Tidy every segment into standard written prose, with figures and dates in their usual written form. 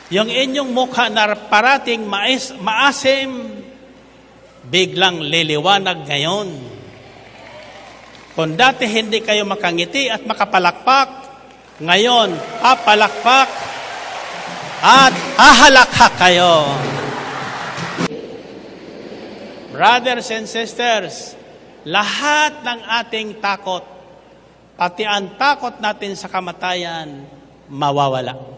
Yung inyong mukha na parating maasim, biglang liliwanag ngayon. Kung dati hindi kayo makangiti at makapalakpak, ngayon papalakpak at hahalakha kayo. Brothers and sisters, lahat ng ating takot, pati ang takot natin sa kamatayan, mawawala.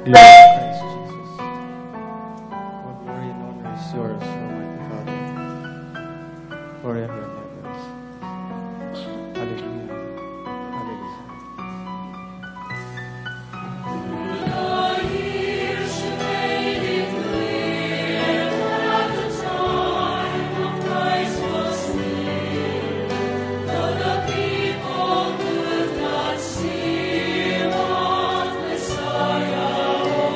Christ Jesus. All glory and honor is yours, Almighty Father, forever and ever. Hallelujah. Hallelujah. Messiah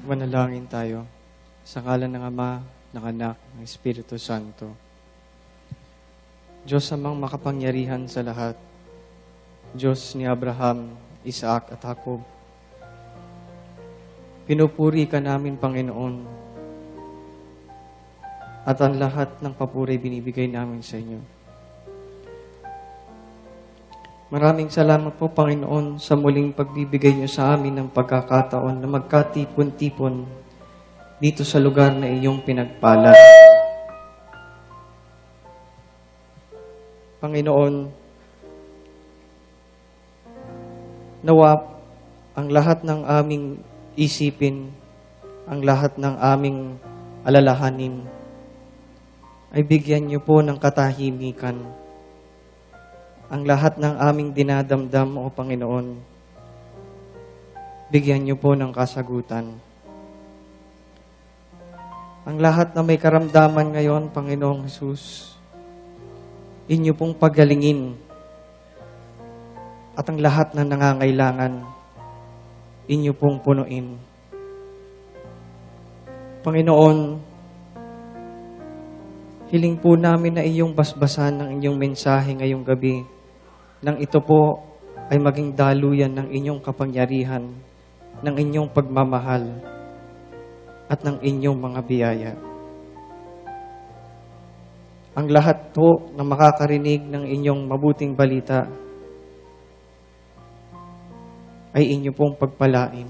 Manalangin tayo sa ngalan ng Ama, ng Anak, ng Espiritu Santo. Diyos amang makapangyarihan sa lahat, Diyos ni Abraham, Isaac at Jacob, pinupuri ka namin, Panginoon, at ang lahat ng papuri binibigay namin sa inyo. Maraming salamat po, Panginoon, sa muling pagbibigay niyo sa amin ng pagkakataon na magkatipon-tipon dito sa lugar na iyong pinagpala. Panginoon, nawa ang lahat ng aming isipin, ang lahat ng aming alalahanin, ay bigyan niyo po ng katahimikan. Ang lahat ng aming dinadamdam, O Panginoon, bigyan niyo po ng kasagutan. Ang lahat na may karamdaman ngayon, Panginoong Jesus, inyo pong pagalingin. At ang lahat na nangangailangan, inyo pong punuin. Panginoon, hiling po namin na iyong basbasan ng inyong mensahe ngayong gabi, nang ito po ay maging daluyan ng inyong kapangyarihan, ng inyong pagmamahal, at ng inyong mga biyaya. Ang lahat po na makakarinig ng inyong mabuting balita ay inyo pong pagpalain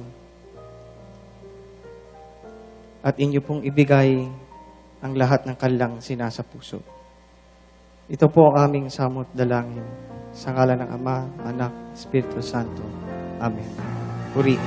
at inyo pong ibigay ang lahat ng kanilang sinasa puso. Ito po ang aming samot dalangin sa ngalan ng Ama, Anak, Espiritu Santo. Amen. Purihin.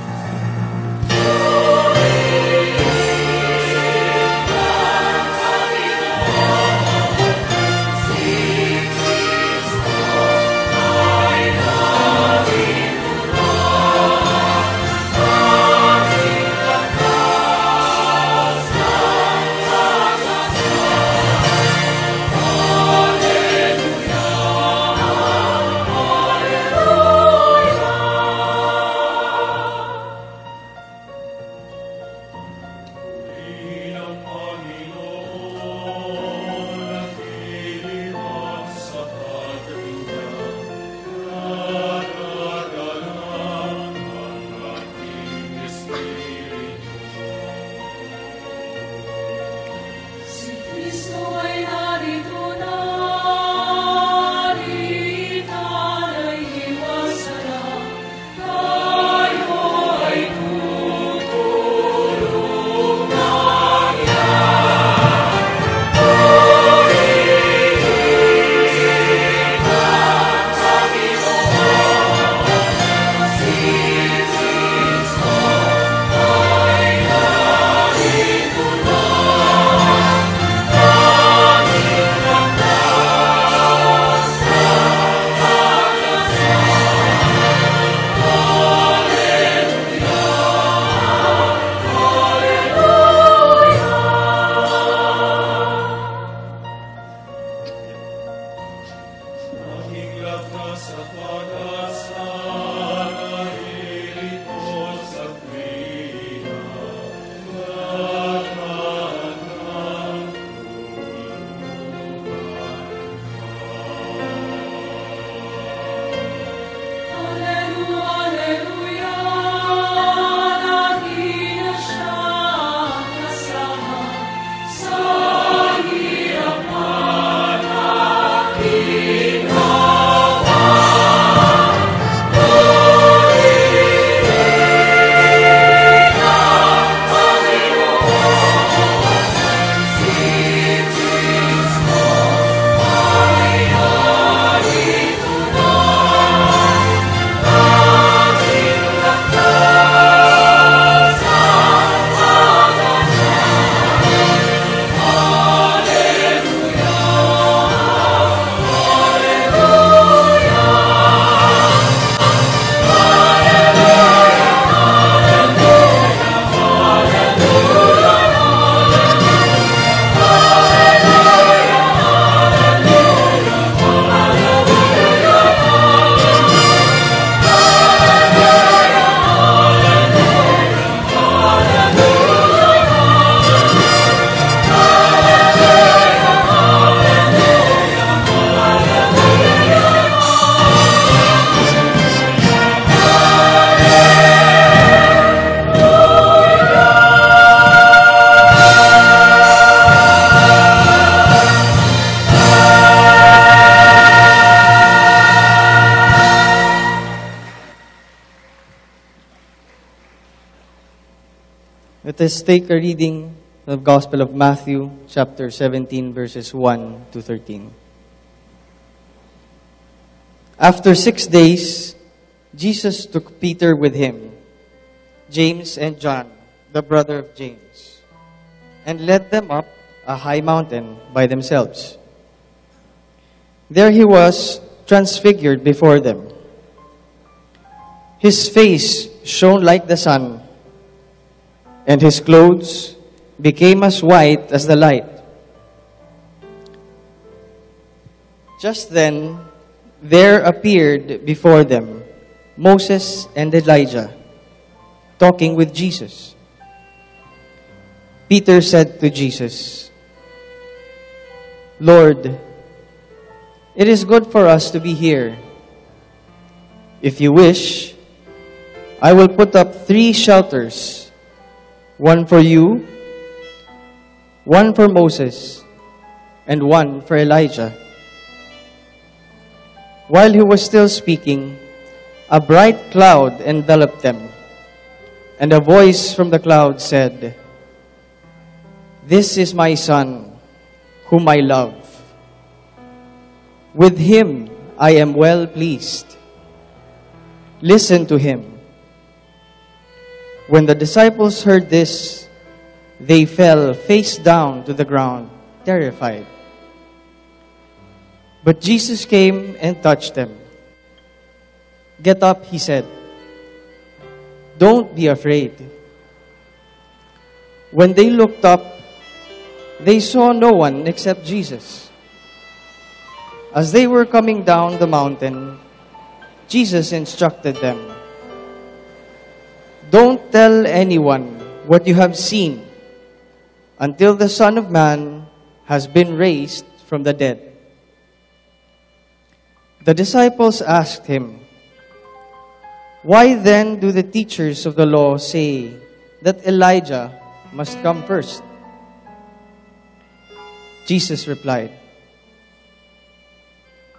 Let us take a reading of the Gospel of Matthew, chapter 17, verses 1 to 13. After 6 days, Jesus took Peter with him, James and John, the brother of James, and led them up a high mountain by themselves. There he was transfigured before them. His face shone like the sun, and his clothes became as white as the light. Just then, there appeared before them Moses and Elijah, talking with Jesus. Peter said to Jesus, "Lord, it is good for us to be here. If you wish, I will put up 3 shelters, one for you, one for Moses, and one for Elijah." While he was still speaking, a bright cloud enveloped them, and a voice from the cloud said, "This is my Son, whom I love. With him I am well pleased. Listen to him." When the disciples heard this, they fell face down to the ground, terrified. But Jesus came and touched them. "Get up," he said. "Don't be afraid." When they looked up, they saw no one except Jesus. As they were coming down the mountain, Jesus instructed them, "Don't tell anyone what you have seen until the Son of Man has been raised from the dead." The disciples asked him, "Why then do the teachers of the law say that Elijah must come first?" Jesus replied,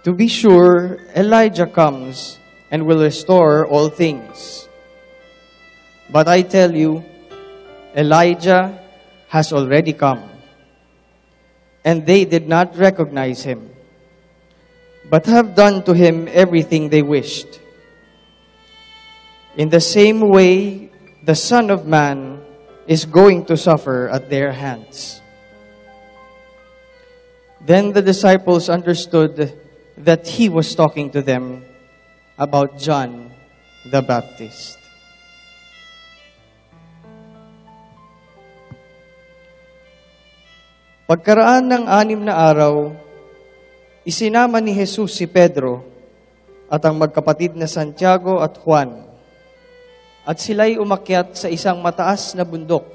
"To be sure, Elijah comes and will restore all things. But I tell you, Elijah has already come, and they did not recognize him, but have done to him everything they wished. In the same way, the Son of Man is going to suffer at their hands." Then the disciples understood that he was talking to them about John the Baptist. Pagkaraan ng 6 na araw, isinama ni Jesus si Pedro at ang magkapatid na Santiago at Juan, at sila'y umakyat sa isang mataas na bundok.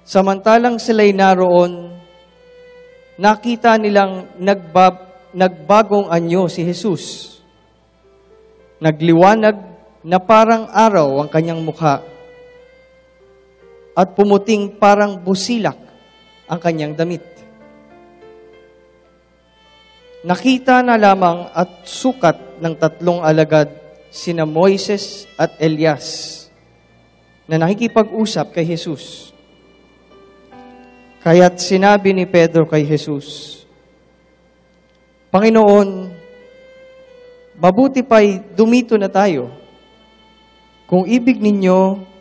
Samantalang sila'y naroon, nakita nilang nagbagong anyo si Jesus. Nagliwanag na parang araw ang kanyang mukha, at pumuting parang busilak ang kanyang damit. Nakita na lamang at sukat ng 3 alagad, sina Moises at Elias, na nakikipag-usap kay Jesus. Kaya't sinabi ni Pedro kay Jesus, "Panginoon, mabuti pa'y dumito na tayo. Kung ibig ninyo,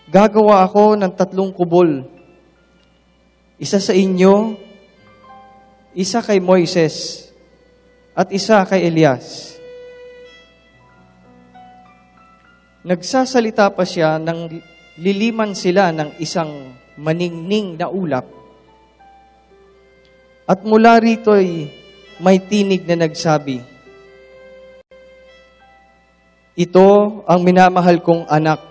gagawa ako ng 3 kubol. Isa sa inyo, isa kay Moises, at isa kay Elias." Nagsasalita pa siya nang liliman sila ng isang maningning na ulap. At mula rito'y may tinig na nagsabi, "Ito ang minamahal kong anak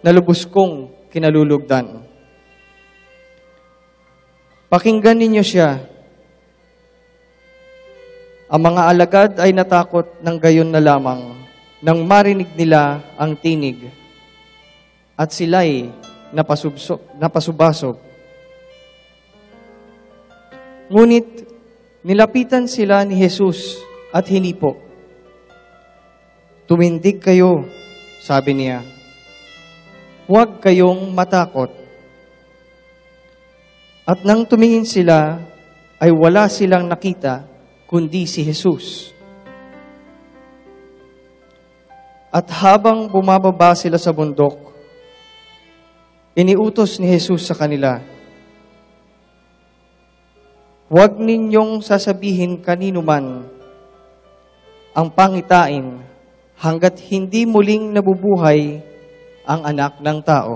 na lubos kong kinalulugdan. Pakinggan ninyo siya." Ang mga alagad ay natakot ng gayon na lamang nang marinig nila ang tinig, at sila'y napasubasog. Ngunit nilapitan sila ni Jesus at hinipo, "Tumindig kayo, sabi niya, "Huwag kayong matakot." At nang tumingin sila, ay wala silang nakita kundi si Jesus. At habang bumababa sila sa bundok, iniutos ni Jesus sa kanila, "Huwag ninyong sasabihin kanino man ang pangitain hanggat hindi muling nabubuhay ang anak ng tao."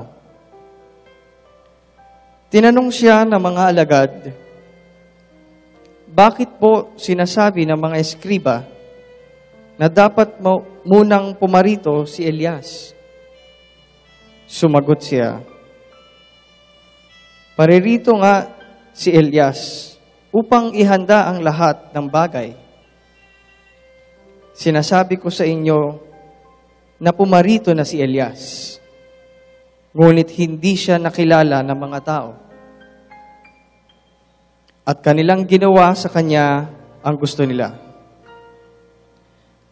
Tinanong siya ng mga alagad, "Bakit po sinasabi ng mga eskriba na dapat munang pumarito si Elias?" Sumagot siya, "Paririto nga si Elias upang ihanda ang lahat ng bagay. Sinasabi ko sa inyo na pumarito na si Elias, ngunit hindi siya nakilala ng mga tao. At kanilang ginawa sa kanya ang gusto nila.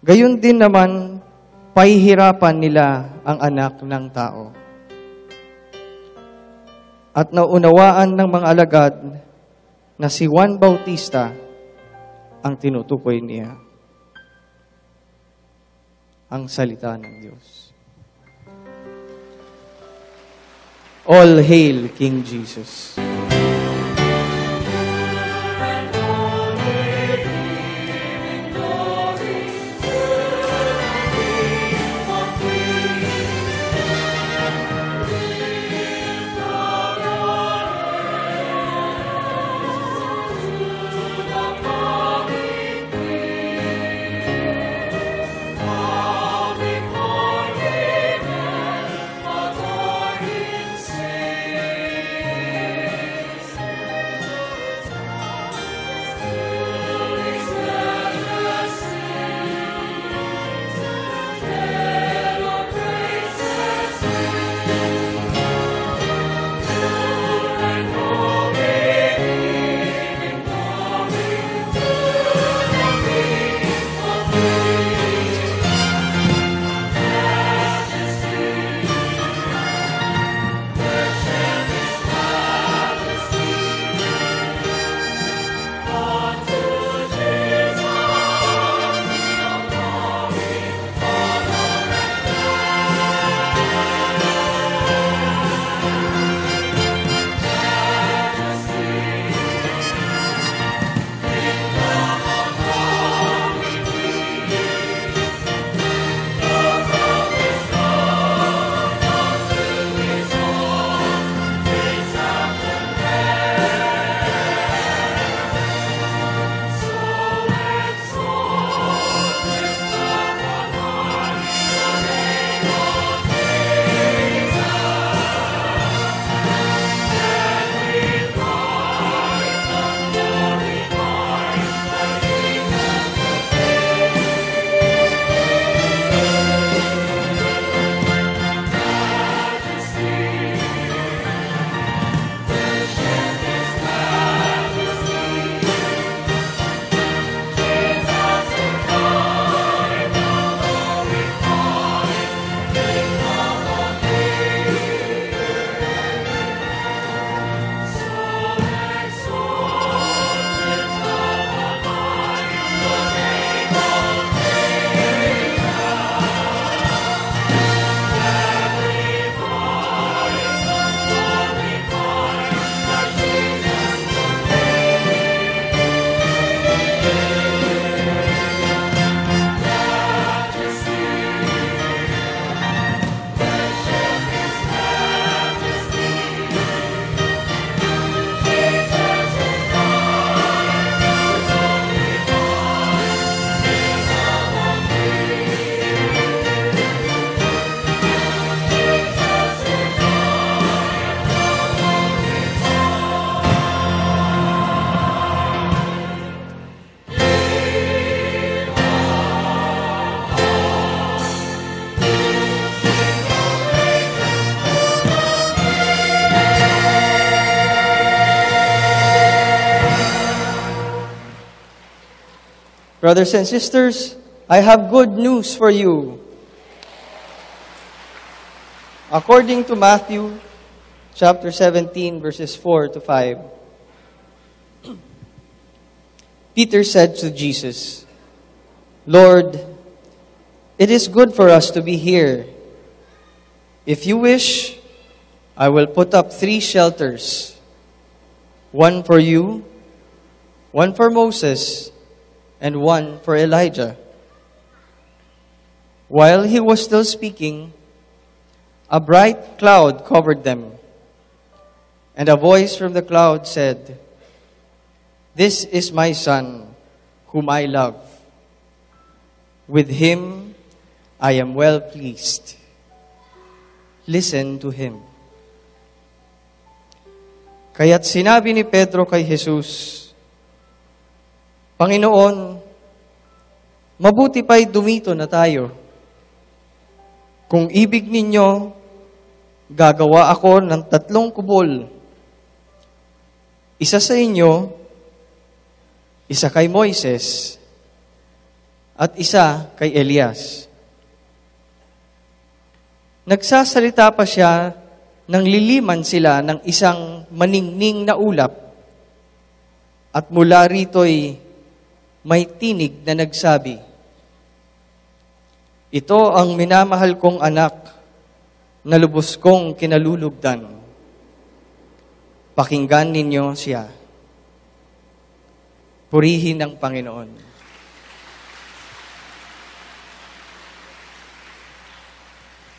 Gayon din naman, pahihirapan nila ang anak ng tao." At naunawaan ng mga alagad na si Juan Bautista ang tinutukoy niya. Ang salita ng Diyos. All hail King Jesus. Brothers and sisters, I have good news for you. According to Matthew chapter 17, verses 4 to 5, Peter said to Jesus, "Lord, it is good for us to be here. If you wish, I will put up 3 shelters, one for you, one for Moses, and one for Elijah." While he was still speaking, a bright cloud covered them, and a voice from the cloud said, "This is my Son, whom I love. With him I am well pleased. Listen to him." Kaya't sinabi ni Pedro kay Jesus, "Panginoon, mabuti pa'y dumito na tayo. Kung ibig ninyo, gagawa ako ng 3 kubol. Isa sa inyo, isa kay Moises, at isa kay Elias." Nagsasalita pa siya nang liliman sila ng isang maningning na ulap, at mula rito'y may tinig na nagsabi, "Ito ang minamahal kong anak na lubos kong kinalulugdan. Pakinggan ninyo siya." Purihin ang Panginoon.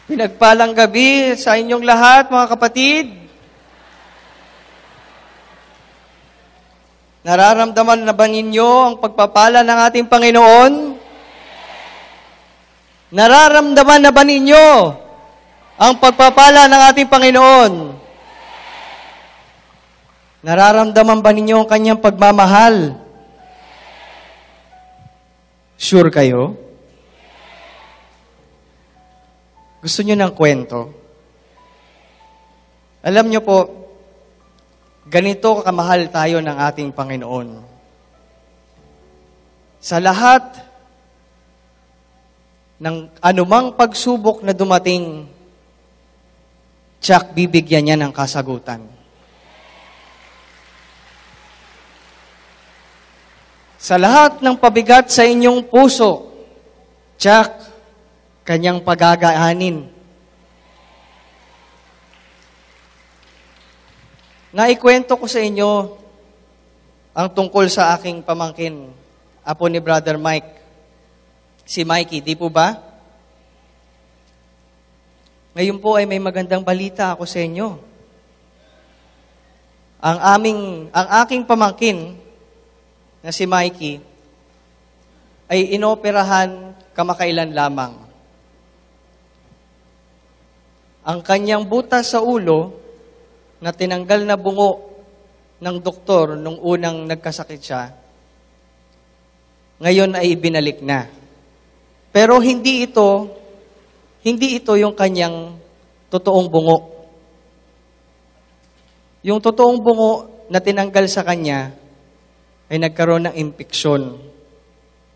Pinagpalang gabi sa inyong lahat, mga kapatid. Nararamdaman na ba ninyo ang pagpapala ng ating Panginoon? Nararamdaman na ba ninyo ang pagpapala ng ating Panginoon? Nararamdaman ba ninyo ang kanyang pagmamahal? Sure kayo? Gusto nyo ng kwento? Alam nyo po, ganito kamahal tayo ng ating Panginoon. Sa lahat ng anumang pagsubok na dumating, tiyak bibigyan niya ng kasagutan. Sa lahat ng pabigat sa inyong puso, tiyak kanyang pagagaanin. Naikwento ko sa inyo ang tungkol sa aking pamangkin, apo ni Brother Mike. Si Mikey, di po ba? Ngayon po ay may magandang balita ako sa inyo. Ang aking pamangkin na si Mikey ay inoperahan kamakailan lamang. Ang kanyang butas sa ulo na tinanggal na bungo ng doktor nung unang nagkasakit siya, ngayon ay ibinalik na. Pero hindi ito yung kanyang totoong bungo. Yung totoong bungo na tinanggal sa kanya ay nagkaroon ng impeksyon.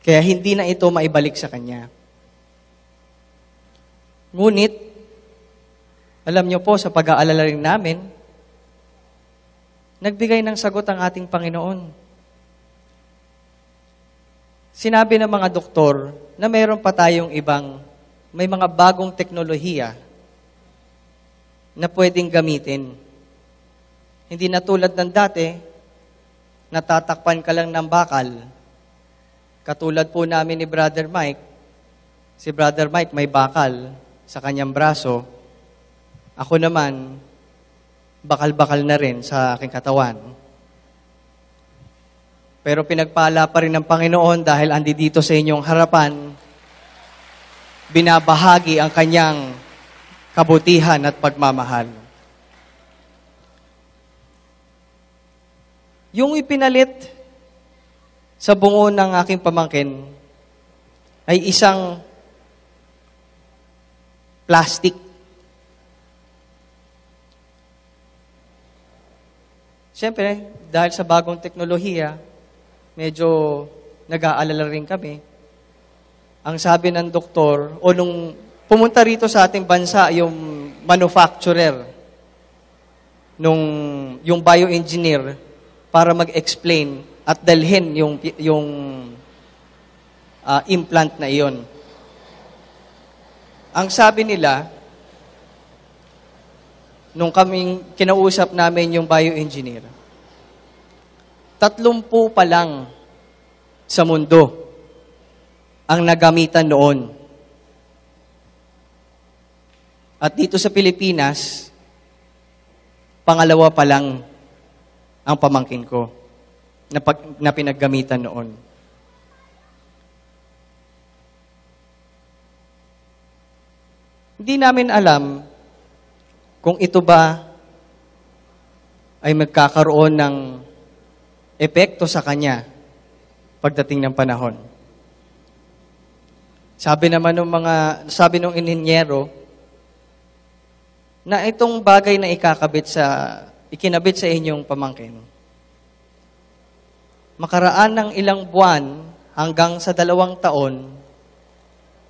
Kaya hindi na ito maibalik sa kanya. Ngunit, alam niyo po, sa pag-aalala rin namin, nagbigay ng sagot ang ating Panginoon. Sinabi ng mga doktor na mayroon pa tayong may mga bagong teknolohiya na pwedeng gamitin. Hindi na tulad ng dati, natatakpan ka lang ng bakal. Katulad po namin ni Brother Mike, si Brother Mike may bakal sa kanyang braso. Ako naman, bakal-bakal na rin sa aking katawan. Pero pinagpala pa rin ng Panginoon dahil andi dito sa inyong harapan, binabahagi ang kanyang kabutihan at pagmamahal. Yung ipinalit sa bungo ng aking pamangkin ay isang plastic. Siyempre, dahil sa bagong teknolohiya, medyo nag-aalala rin kami. Ang sabi ng doktor, o nung pumunta rito sa ating bansa, yung manufacturer yung bioengineer para mag-explain at dalhin yung implant na iyon. Ang sabi nila, nung kaming kinausap namin yung bioengineer, 30 pa lang sa mundo ang nagamitan noon. At dito sa Pilipinas, pangalawa pa lang ang pamangkin ko na pinaggamitan noon. Hindi namin alam kung ito ba ay magkakaroon ng epekto sa kanya pagdating ng panahon. Sabi nung ininyero, na itong bagay na ikinabit sa inyong pamangkin, makaraan ng ilang buwan hanggang sa 2 taon,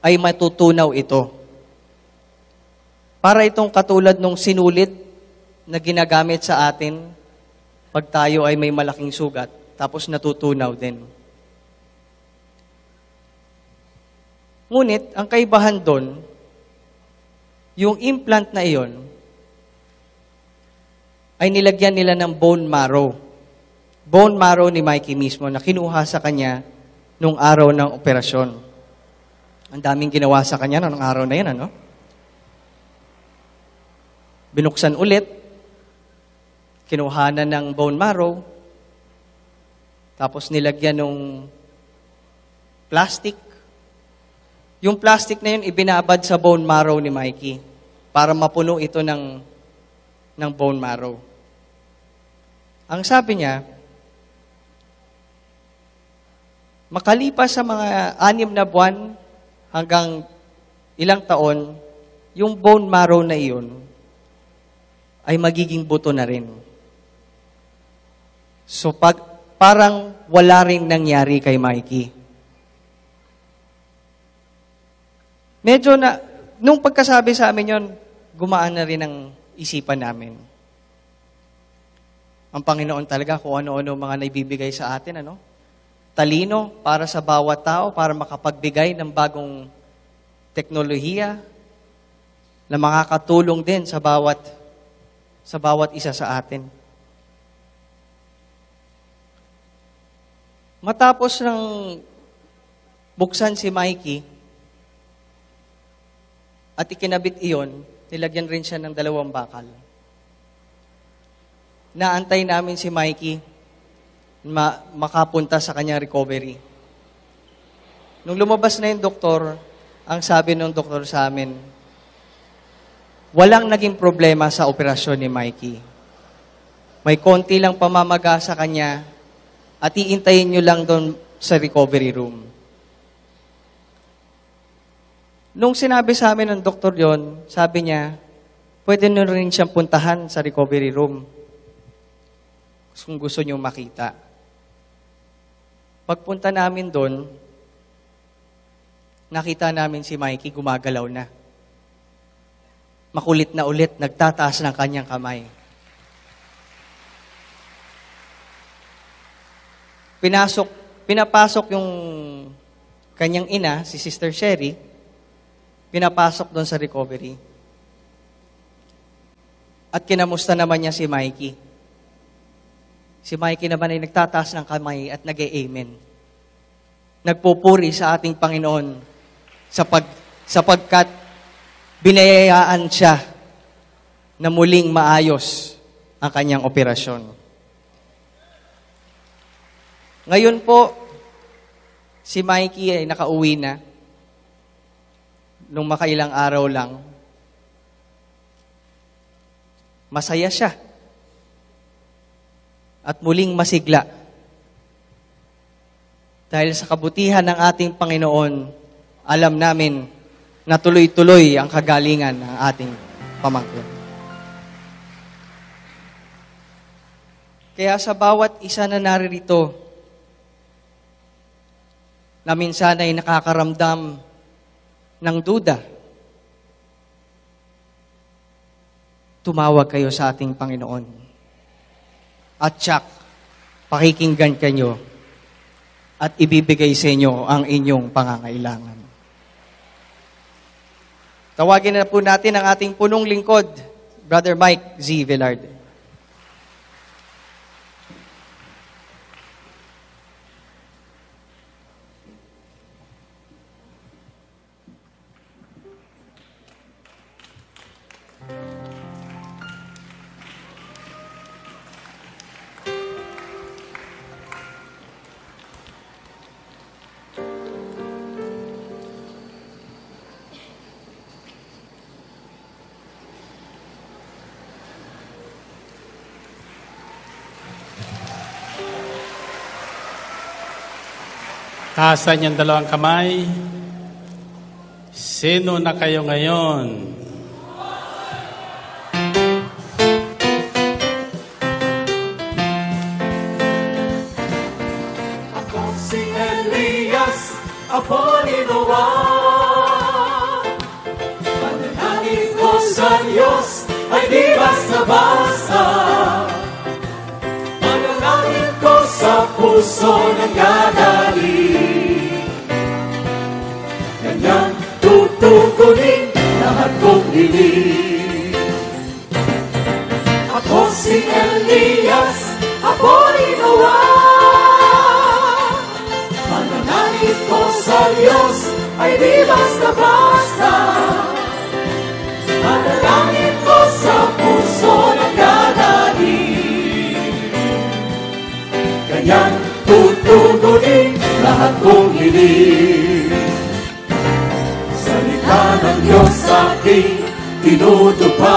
ay matutunaw ito. Para itong katulad nung sinulit na ginagamit sa atin pag tayo ay may malaking sugat, tapos natutunaw din. Ngunit, ang kaibahan doon, yung implant na iyon, ay nilagyan nila ng bone marrow. Bone marrow ni Mikey mismo na kinuha sa kanya nung araw ng operasyon. Ang daming ginawa sa kanya nung araw na yun, ano? Binuksan ulit, kinuhanan ng bone marrow, tapos nilagyan ng plastic. Yung plastic na yun, ibinabad sa bone marrow ni Mikey para mapuno ito ng bone marrow. Ang sabi niya, makalipas sa mga 6 na buwan hanggang ilang taon, yung bone marrow na iyon ay magiging buto na rin. So, parang wala rin nangyari kay Mikey. Medyo nung pagkasabi sa amin yon, gumaan na rin ang isipan namin. Ang Panginoon talaga kung ano-ano mga naibibigay sa atin, ano? Talino para sa bawat tao, para makapagbigay ng bagong teknolohiya na makakatulong din sa bawat isa sa atin. Matapos ng buksan si Mikey at ikinabit iyon, nilagyan rin siya ng 2 bakal. Naantay namin si Mikey makapunta sa kanyang recovery. Nung lumabas na yung doktor, ang sabi ng doktor sa amin, walang naging problema sa operasyon ni Mikey. May konti lang pamamaga sa kanya at iintayin nyo lang doon sa recovery room. Nung sinabi sa amin ng doktor yon, sabi niya, pwede nyo rin siyang puntahan sa recovery room kung gusto nyo makita. Pagpunta namin doon, nakita namin si Mikey gumagalaw na. Makulit na ulit, nagtataas ng kanyang kamay. Pinapasok yung kanyang ina, si Sister Sherry, pinapasok doon sa recovery. At kinamusta naman niya si Mikey. Si Mikey naman ay nagtataas ng kamay at nag-e-amen. Nagpupuri sa ating Panginoon sapagkat binayayaan siya na muling maayos ang kanyang operasyon. Ngayon po, si Mikey ay nakauwi na nung makailang araw lang. Masaya siya. At muling masigla. Dahil sa kabutihan ng ating Panginoon, alam namin na tuloy-tuloy ang kagalingan ng ating pamangkin. Kaya sa bawat isa na naririto, na minsan ay nakakaramdam ng duda, tumawag kayo sa ating Panginoon. At siya, pakikinggan kayo at ibibigay sa inyo ang inyong pangangailangan. Tawagin na po natin ang ating punong lingkod, Brother Mike Z. Velarde. Taasan yung dalawang kamay. Sino na kayo ngayon? Ako si Elias, apo ni Noah. Panalangin ko sa Diyos ay di basta-basta. Panalangin ko sa puso ng gagaling. Kanyang tutugunin lahat kong hiling. Ako si Elias, apo ni Noah. Panalangin ko sa Diyos ay di basta-basta. Panalangin ko sa puso ng gagaling. Kanyang tutugunin lahat kong hiling. Salita ng Diyos aking tinutupad.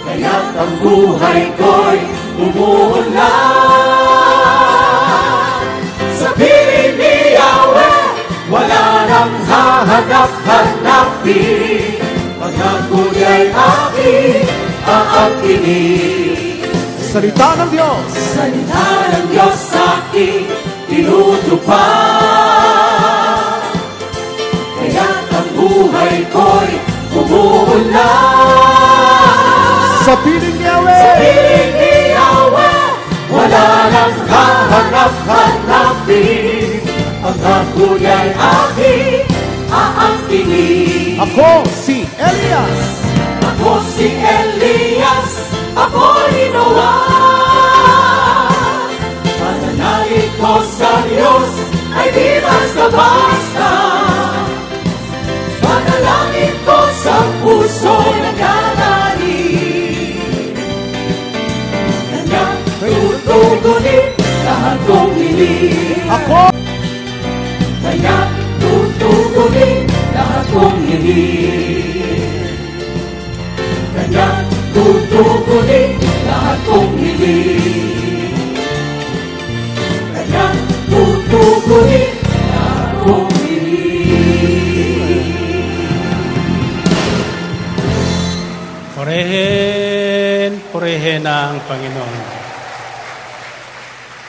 Kaya't ang buhay ko'y umuunlad. Sa piling ni Yahweh, wala nang hahanap-hanapin. Pangako niya'y aking aangkinin. Salita ng Diyos. Salita ng Diyos aking tinutupad. Kaya't ang buhay ko'y umuunlad. Sa piling ni Yahweh. Sa piling ni Yahweh, wala nang hahanap-hanapin. Pangako niya'y aking aangkinin. Ako si Elias. Ako si Elias, ako ni Noah. Pananalig ko sa Diyos ay di basta-basta. Panalangin ko sa puso ng gagaling. Kanyang tutugunin lahat kong hiling. Ako. Kanyang tutugunin lahat kong hiling. Kanyang tutugunin lahat kong hiling. Kanyang tutugunin lahat kong hiling. Purihin ang Panginoon.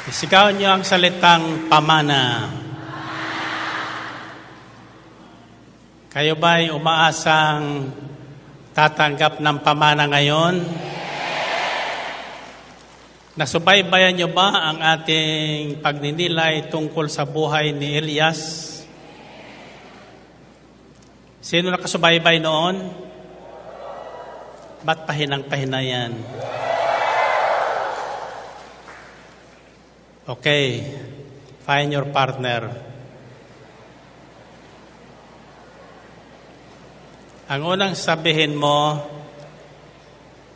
Isigaw niyo ang salitang pamana. Kayo ba'y umaasang tatanggap ng pamana ngayon? Nasubaybayan niyo ba ang ating pagninilay tungkol sa buhay ni Elias? Sino nakasubaybay noon? Ba't pahinang-pahina yan? Okay, find your partner. Ang unang sabihin mo,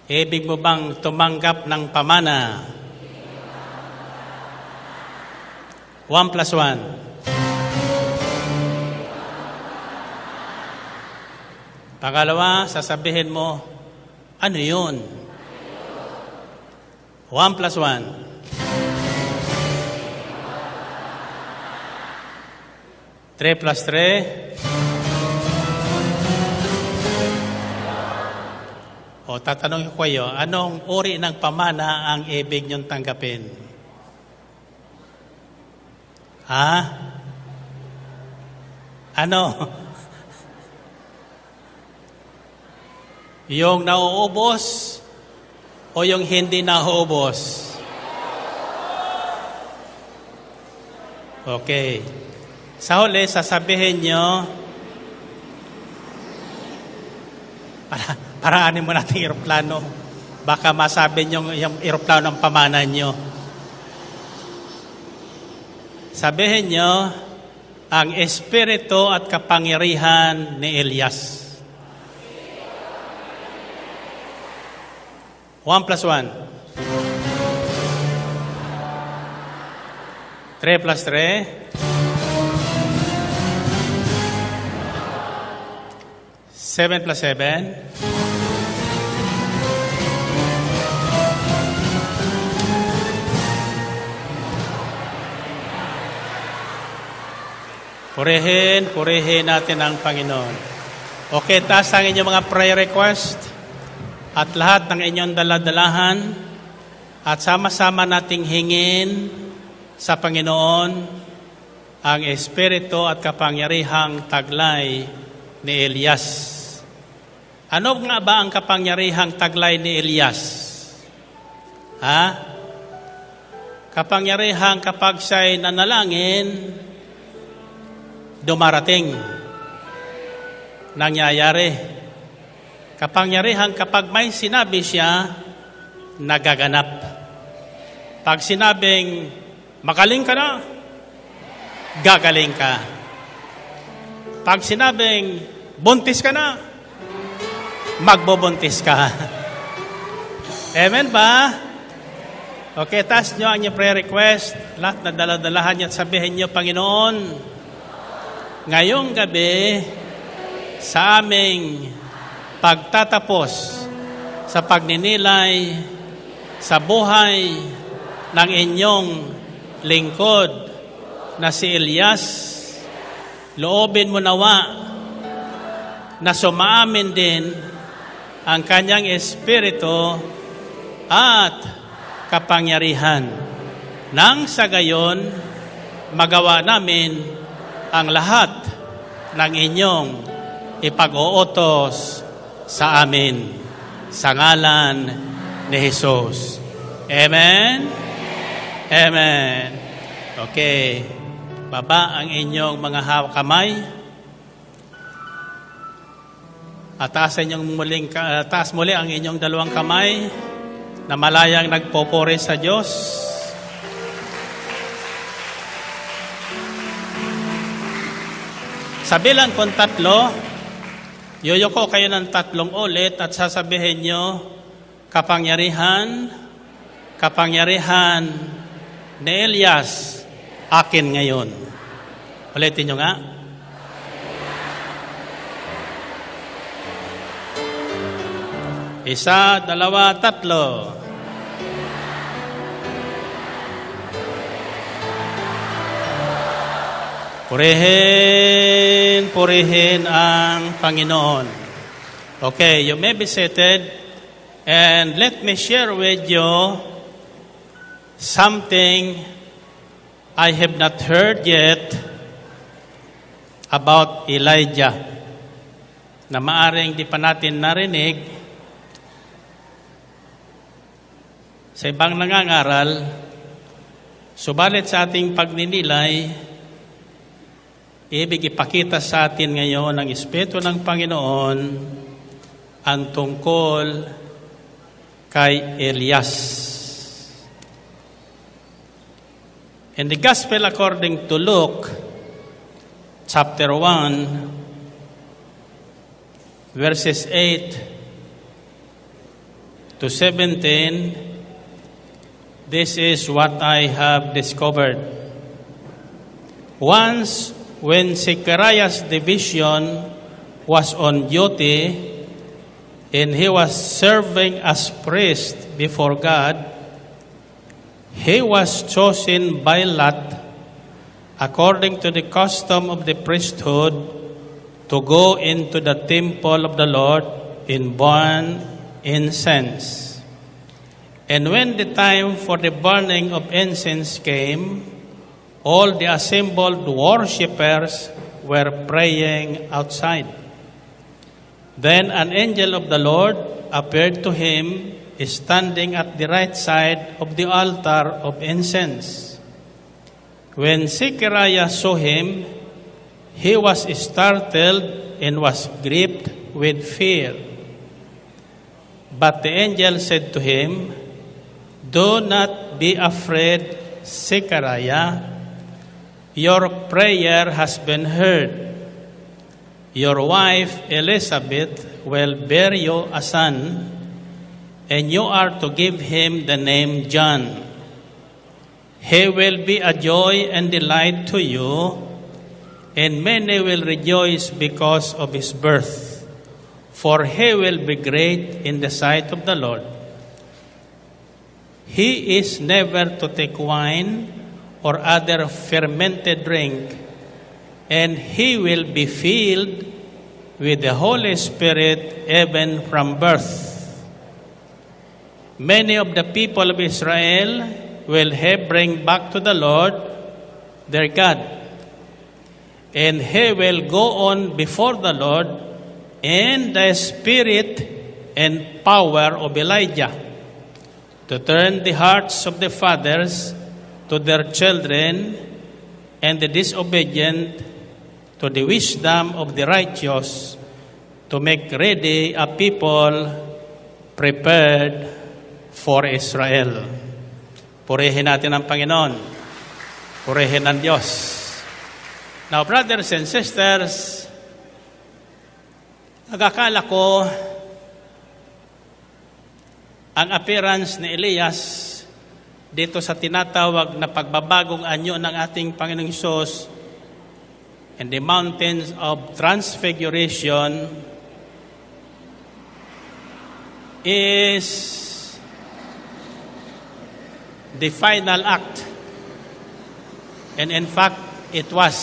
ibig mo bang tumanggap ng pamana? 1 plus 1. Pangalawa, sasabihin mo, ano yun? 1 plus 1. 3 plus 3. O, tatanungin ko kayo, anong uri ng pamana ang ibig niyong tanggapin? Ha? Ano? Yung nauubos o yung hindi nauubos? Okay. Sa huli, sasabihin nyo, paraanin mo natin yung eroplano. Baka masabi nyo yung eroplano ng pamanan nyo. Sabihin nyo, ang espiritu at kapangyarihan ni Elias. 1 plus 1. 3 plus 3. 7 plus 7. Purihin natin ang Panginoon. Okay, taas ang inyong mga prayer request at lahat ng inyong daladalahan at sama-sama nating hingin sa Panginoon ang espiritu at kapangyarihang taglay ni Elias. Ano nga ba ang kapangyarihang taglay ni Elias? Kapangyarihang kapag siya'y nanalangin, dumarating, nangyayari. Kapangyarihan kapag may sinabi siya, nagaganap. Pag sinabing, magaling ka na, gagaling ka. Pag sinabing, buntis ka na, magbubuntis ka. Amen ba? Okay, taas nyo ang inyong prayer request. Lahat na daladalahan niyo at sabihin nyo, Panginoon, ngayong gabi, sa aming pagtatapos sa pagninilay sa buhay ng inyong lingkod na si Elias, loobin mo nawa na sumaamin din ang kanyang espiritu at kapangyarihan. Nang sa gayon, magawa namin ang lahat ng inyong ipag-uutos sa amin sa ngalan ni Jesus. Amen? Amen. Okay. Baba ang inyong mga kamay. At taas muli ang inyong dalawang kamay na malayang nagpupuri sa Diyos. Sa bilang kung 3, yuyuko kayo ng 3 ulit at sasabihin nyo, kapangyarihan ni Elias, akin ngayon. Ulitin nyo nga. Isa, dalawa, 3. Purihin ang Panginoon. Okay, you may be seated and let me share with you something I have not heard yet about Elijah na maaring di pa natin narinig sa ibang nangangaral, subalit sa ating pagninilay, ibig ipakita sa atin ngayon ng Espiritu ng Panginoon ang tungkol kay Elias. In the Gospel according to Luke, chapter 1, verses 8 to 17, this is what I have discovered. Once, when Zechariah's division was on duty and he was serving as priest before God, he was chosen by lot, according to the custom of the priesthood, to go into the temple of the Lord and burn incense. And when the time for the burning of incense came, all the assembled worshippers were praying outside. Then an angel of the Lord appeared to him, standing at the right side of the altar of incense. When Zechariah saw him, he was startled and was gripped with fear. But the angel said to him, "Do not be afraid, Zechariah. Your prayer has been heard. Your wife Elizabeth will bear you a son, and you are to give him the name John. He will be a joy and delight to you, and many will rejoice because of his birth, for he will be great in the sight of the Lord. He is never to take wine or other fermented drink, and he will be filled with the Holy Spirit even from birth. Many of the people of Israel will he bring back to the Lord their God, and he will go on before the Lord in the spirit and power of Elijah, to turn the hearts of the fathers to their children, and the disobedient to the wisdom of the righteous, to make ready a people prepared for Israel." Purihin natin ang Panginoon. Purihin ang Diyos. Now, brothers and sisters, nagakala ko ang appearance ni Elias dito sa tinatawag na pagbabagong anyo ng ating Panginoong Hesus in the mountains of transfiguration is the final act. And in fact, it was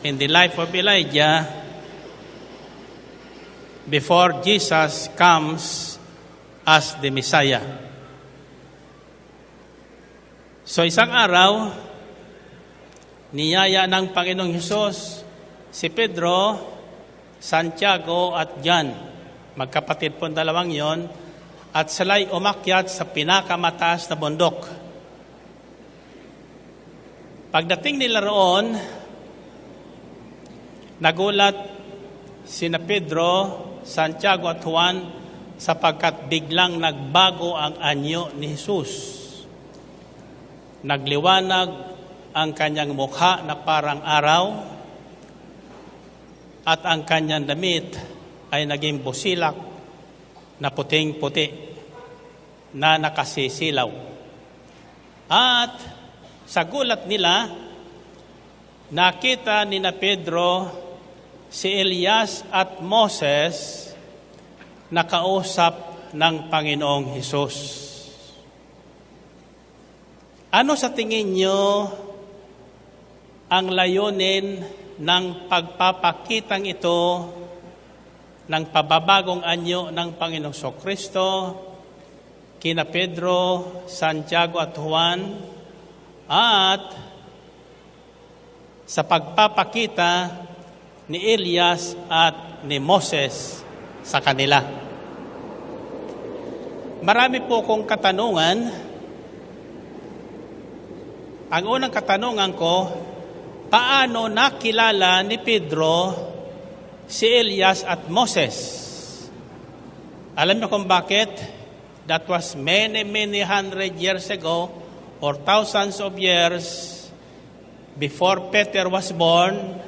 in the life of Elijah before Jesus comes as the Messiah. So isang araw, niyaya ng Panginoong Hesus si Pedro, Santiago at John. Magkapatid po dalawang yon, at sila'y umakyat sa pinakamataas na bundok. Pagdating nila roon, nagulat sina Pedro, Santiago at Juan sapagkat biglang nagbago ang anyo ni Jesus. Nagliwanag ang kanyang mukha na parang araw, at ang kanyang damit ay naging busilak na puting-puti na nakasisilaw. At sa gulat nila, nakita ni na Pedro si Elias at Moses na kausap ng Panginoong Hesus. Ano sa tingin nyo ang layunin ng pagpapakitang ito ng pababagong anyo ng Panginoong Kristo kina Pedro, Santiago at Juan, at sa pagpapakita ni Elias at ni Moses sa kanila? Marami po kong katanungan. Ang unang katanungan ko, paano nakilala ni Pedro si Elias at Moses? Alam niyo kung bakit? That was many hundred years ago, or thousands of years before Peter was born,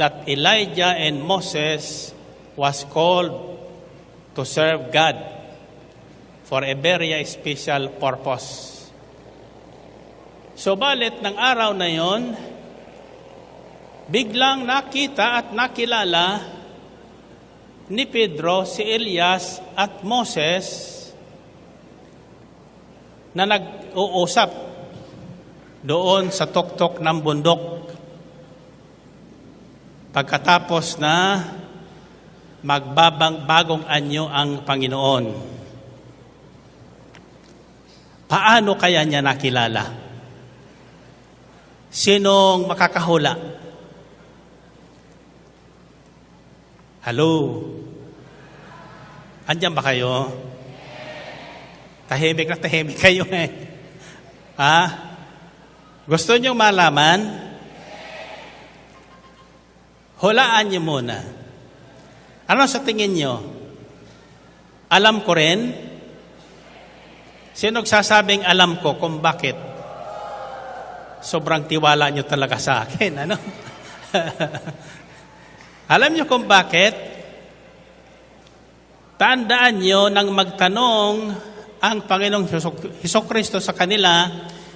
that Elijah and Moses was called to serve God for a very special purpose. So balit ng araw na yon, biglang nakita at nakilala ni Pedro si Elias at Moses na nag-uusap doon sa tuktok ng bundok pagkatapos na magbabang-bagong anyo ang Panginoon. Paano kaya niya nakilala? Sinong makakahula? Hello? Andiyan ba kayo? Tahimik na tahimik kayo eh. Ha? Gusto nyo malaman? Hulaan nyo muna. Ano sa tingin nyo? Alam ko rin? Sino nagsasabing alam ko kung bakit? Sobrang tiwala nyo talaga sa akin. Ano? Alam nyo kung bakit? Tandaan nyo nang magtanong ang Panginoong Hesukristo sa kanila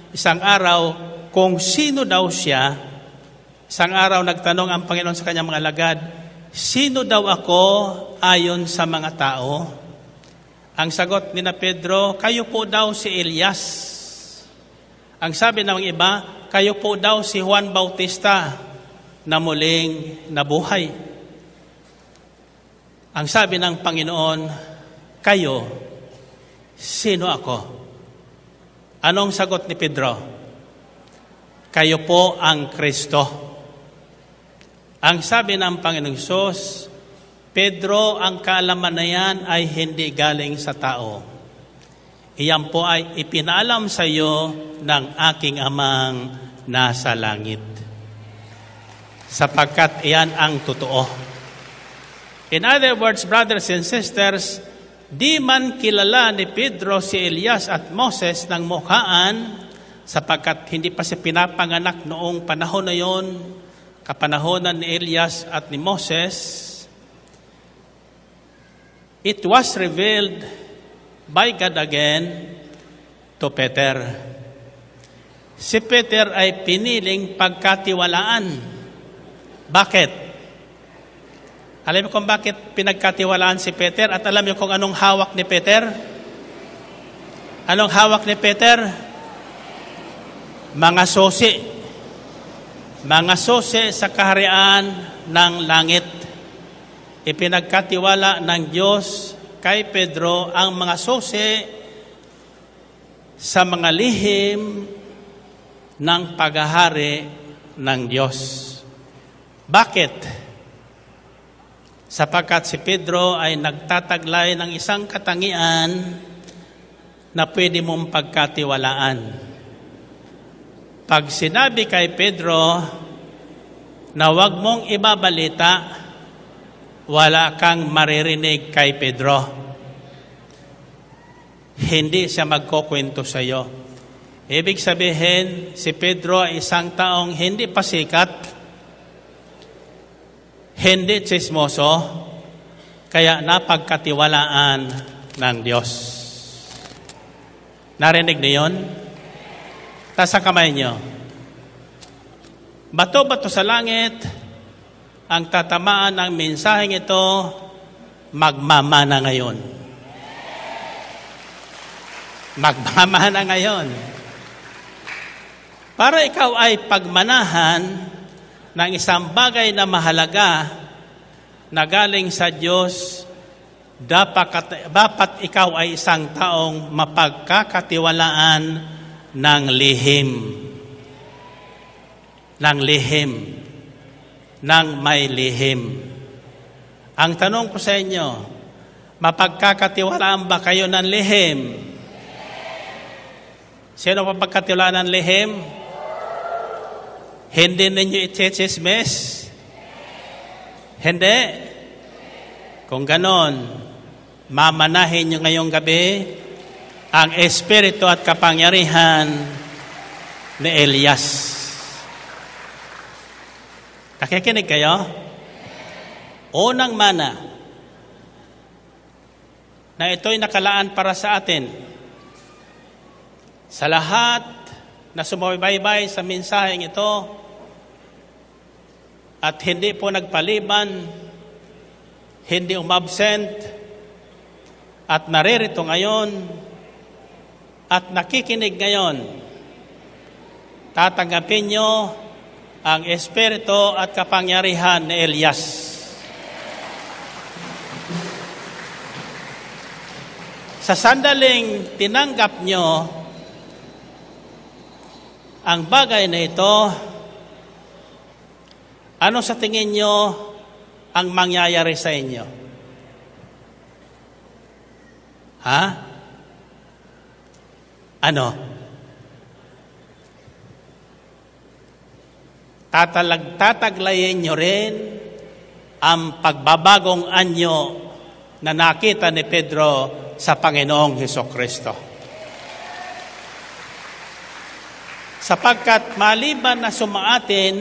isang araw kung sino daw siya. Isang araw nagtanong ang Panginoon sa kanyang mga alagad, sino daw ako ayon sa mga tao? Ang sagot ni na Pedro, kayo po daw si Elias. Ang sabi ng iba, kayo po daw si Juan Bautista na muling nabuhay. Ang sabi ng Panginoon, kayo, sino ako? Anong sagot ni Pedro? Kayo po ang Kristo. Ang sabi ng Panginoong Hesus, Pedro, ang kaalaman na yan ay hindi galing sa tao. Iyan po ay ipinaalam sa iyo ng aking amang nasa langit. Sapagkat iyan ang totoo. In other words, brothers and sisters, di man kilala ni Pedro si Elias at Moses ng mukhaan, sapagkat hindi pa siya pinapanganak noong panahon na yon, kapanahonan ni Elias at ni Moses. It was revealed by God again to Peter. Si Peter ay piniling pagkatiwalaan. Bakit? Alam mo kung bakit pinagkatiwalaan si Peter? At alam mo kung anong hawak ni Peter? Anong hawak ni Peter? Mga susi. Mga susi sa kaharian ng langit. Ipinagkatiwala ng Diyos kay Pedro ang mga susi sa mga lihim ng paghahari ng Diyos. Bakit? Sapagkat si Pedro ay nagtataglay ng isang katangian na pwede mong pagkatiwalaan. Pag sinabi kay Pedro na huwag mong ibabalita, wala kang maririnig kay Pedro. Hindi siya magkukwento sa iyo. Ibig sabihin, si Pedro ay isang taong hindi pasikat, hindi tsismoso, kaya napagkatiwalaan ng Diyos. Narinig niyo yun? Taas ang kamay niyo. Bato-bato sa langit, ang tatamaan ng mensaheng ito, magmamana ngayon. Magmamana ngayon. Para ikaw ay pagmanahan ng isang bagay na mahalaga na galing sa Diyos, dapat ikaw ay isang taong mapagkakatiwalaan ng lihim. Ng lihim. Ng may lihim. Ang tanong ko sa inyo, mapagkakatiwalaan ba kayo ng lihim? Sino mapagkatiwalaan ng lihim? Hindi ninyo i-chismis? Hindi? Kung ganon, mamanahin nyo ngayong gabi ang espiritu at kapangyarihan ni Elias. Nakikinig kayo? Unang mana na ito'y nakalaan para sa atin. Sa lahat na sumubaybay sa mensaheng ito at hindi po nagpaliban, hindi umabsent at naririto ngayon at nakikinig ngayon, tatanggapin nyo ang espiritu at kapangyarihan ni Elias. Sa sandaling tinanggap nyo ang bagay na ito, ano sa tingin nyo ang mangyayari sa inyo? Ha? Ano? Tataglayin nyo rin ang pagbabagong anyo na nakita ni Pedro sa Panginoong Hesukristo. Sapagkat maliban na sumaatin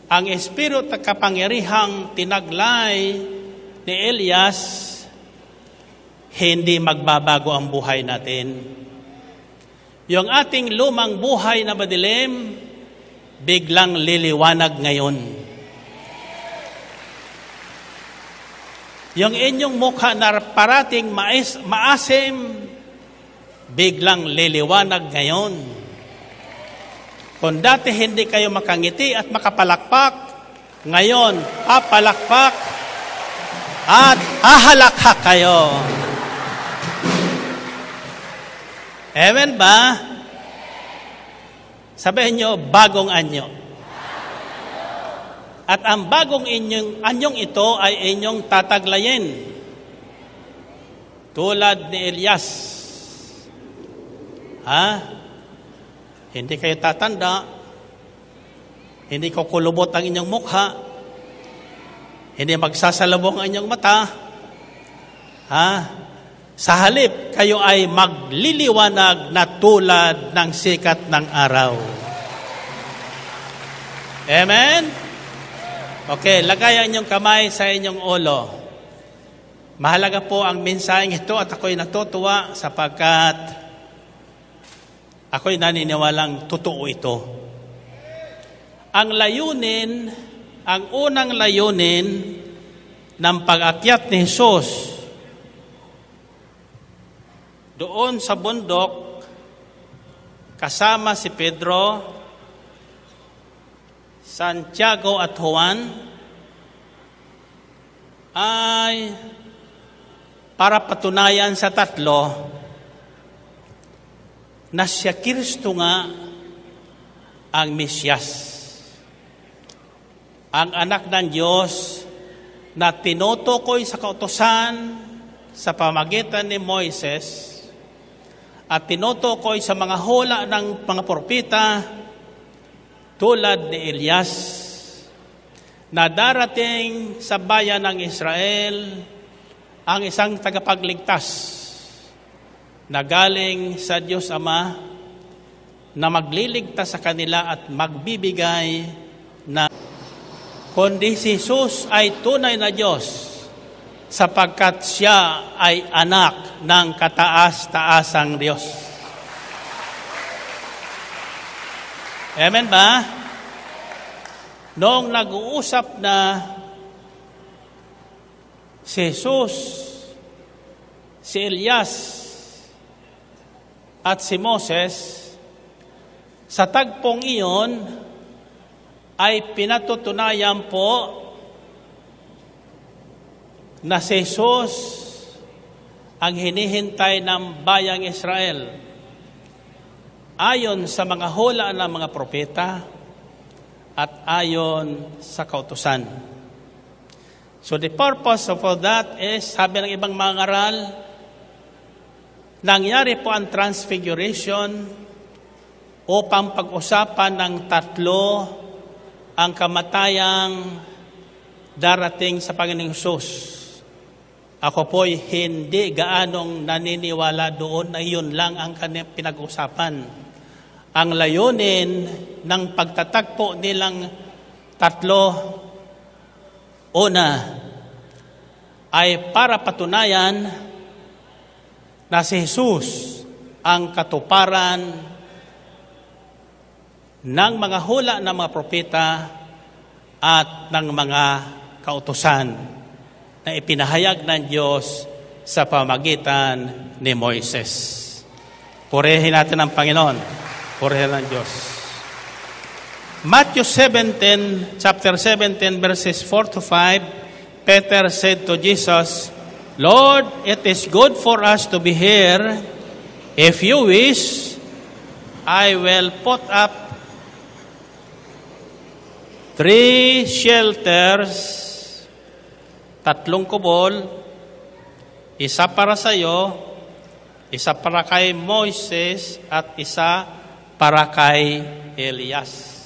ang espiritu at kapangyarihang tinaglay ni Elias, hindi magbabago ang buhay natin. Yung ating lumang buhay na madilim, biglang liliwanag ngayon. Yung inyong mukha na parating maasim, biglang liliwanag ngayon. Kung dati hindi kayo makangiti at makapalakpak, ngayon papalakpak at hahalakha kayo. Amen ba? Sabihin nyo, bagong anyo. At ang bagong anyong ito ay inyong tataglayin. Tulad ni Elias. Ha? Hindi kayo tatanda. Hindi kukulubot ang inyong mukha. Hindi magsasalubong ang inyong mata. Ha? Sa halip, kayo ay magliliwanag na tulad ng sikat ng araw. Amen? Okay, lagay ang inyong kamay sa inyong ulo. Mahalaga po ang mensaheng ito at ako'y natutuwa sapagkat ako'y naniniwalang totoo ito. Ang layunin, ang unang layunin ng pag-akyat ni Jesus doon sa bundok kasama si Pedro, Santiago at Juan ay para patunayan sa tatlo na siya Kristo nga ang Mesyas, ang anak ng Diyos na tinutukoy sa kautusan sa pamagitan ni Moises at tinutukoy sa mga hula ng mga propeta tulad ni Elias na darating sa bayan ng Israel ang isang tagapagligtas na galing sa Diyos Ama na magliligtas sa kanila at magbibigay na kundi si Jesus ay tunay na Diyos sapagkat siya ay anak ng kataas-taasang Diyos. Amen ba? Noong nag-uusap na si Jesus, si Elias, at si Moses, sa tagpong iyon ay pinatutunayan po na si Jesus ang hinihintay ng bayang Israel ayon sa mga hula ng mga propeta at ayon sa kautusan. So the purpose of all that is, sabi ng ibang mga ngaral, nangyari po ang transfiguration upang pag-usapan ng tatlo ang kamatayang darating sa Panginoong Hesus. Ako po'y hindi gaanong naniniwala doon na yun lang ang kanyang pinag-usapan. Ang layunin ng pagtatagpo nilang tatlo, una, ay para patunayan na si Jesus ang katuparan ng mga hula ng mga propeta at ng mga kautusan na ipinahayag ng Diyos sa pamagitan ni Moises. Purihin natin ang Panginoon. Purihin ang Diyos. Matthew 17, chapter 17, verses 4 to 5, Peter said to Jesus, Lord, it is good for us to be here. If you wish, I will put up 3 shelters 3 kubol, isa para sa iyo, isa para kay Moises, at isa para kay Elias.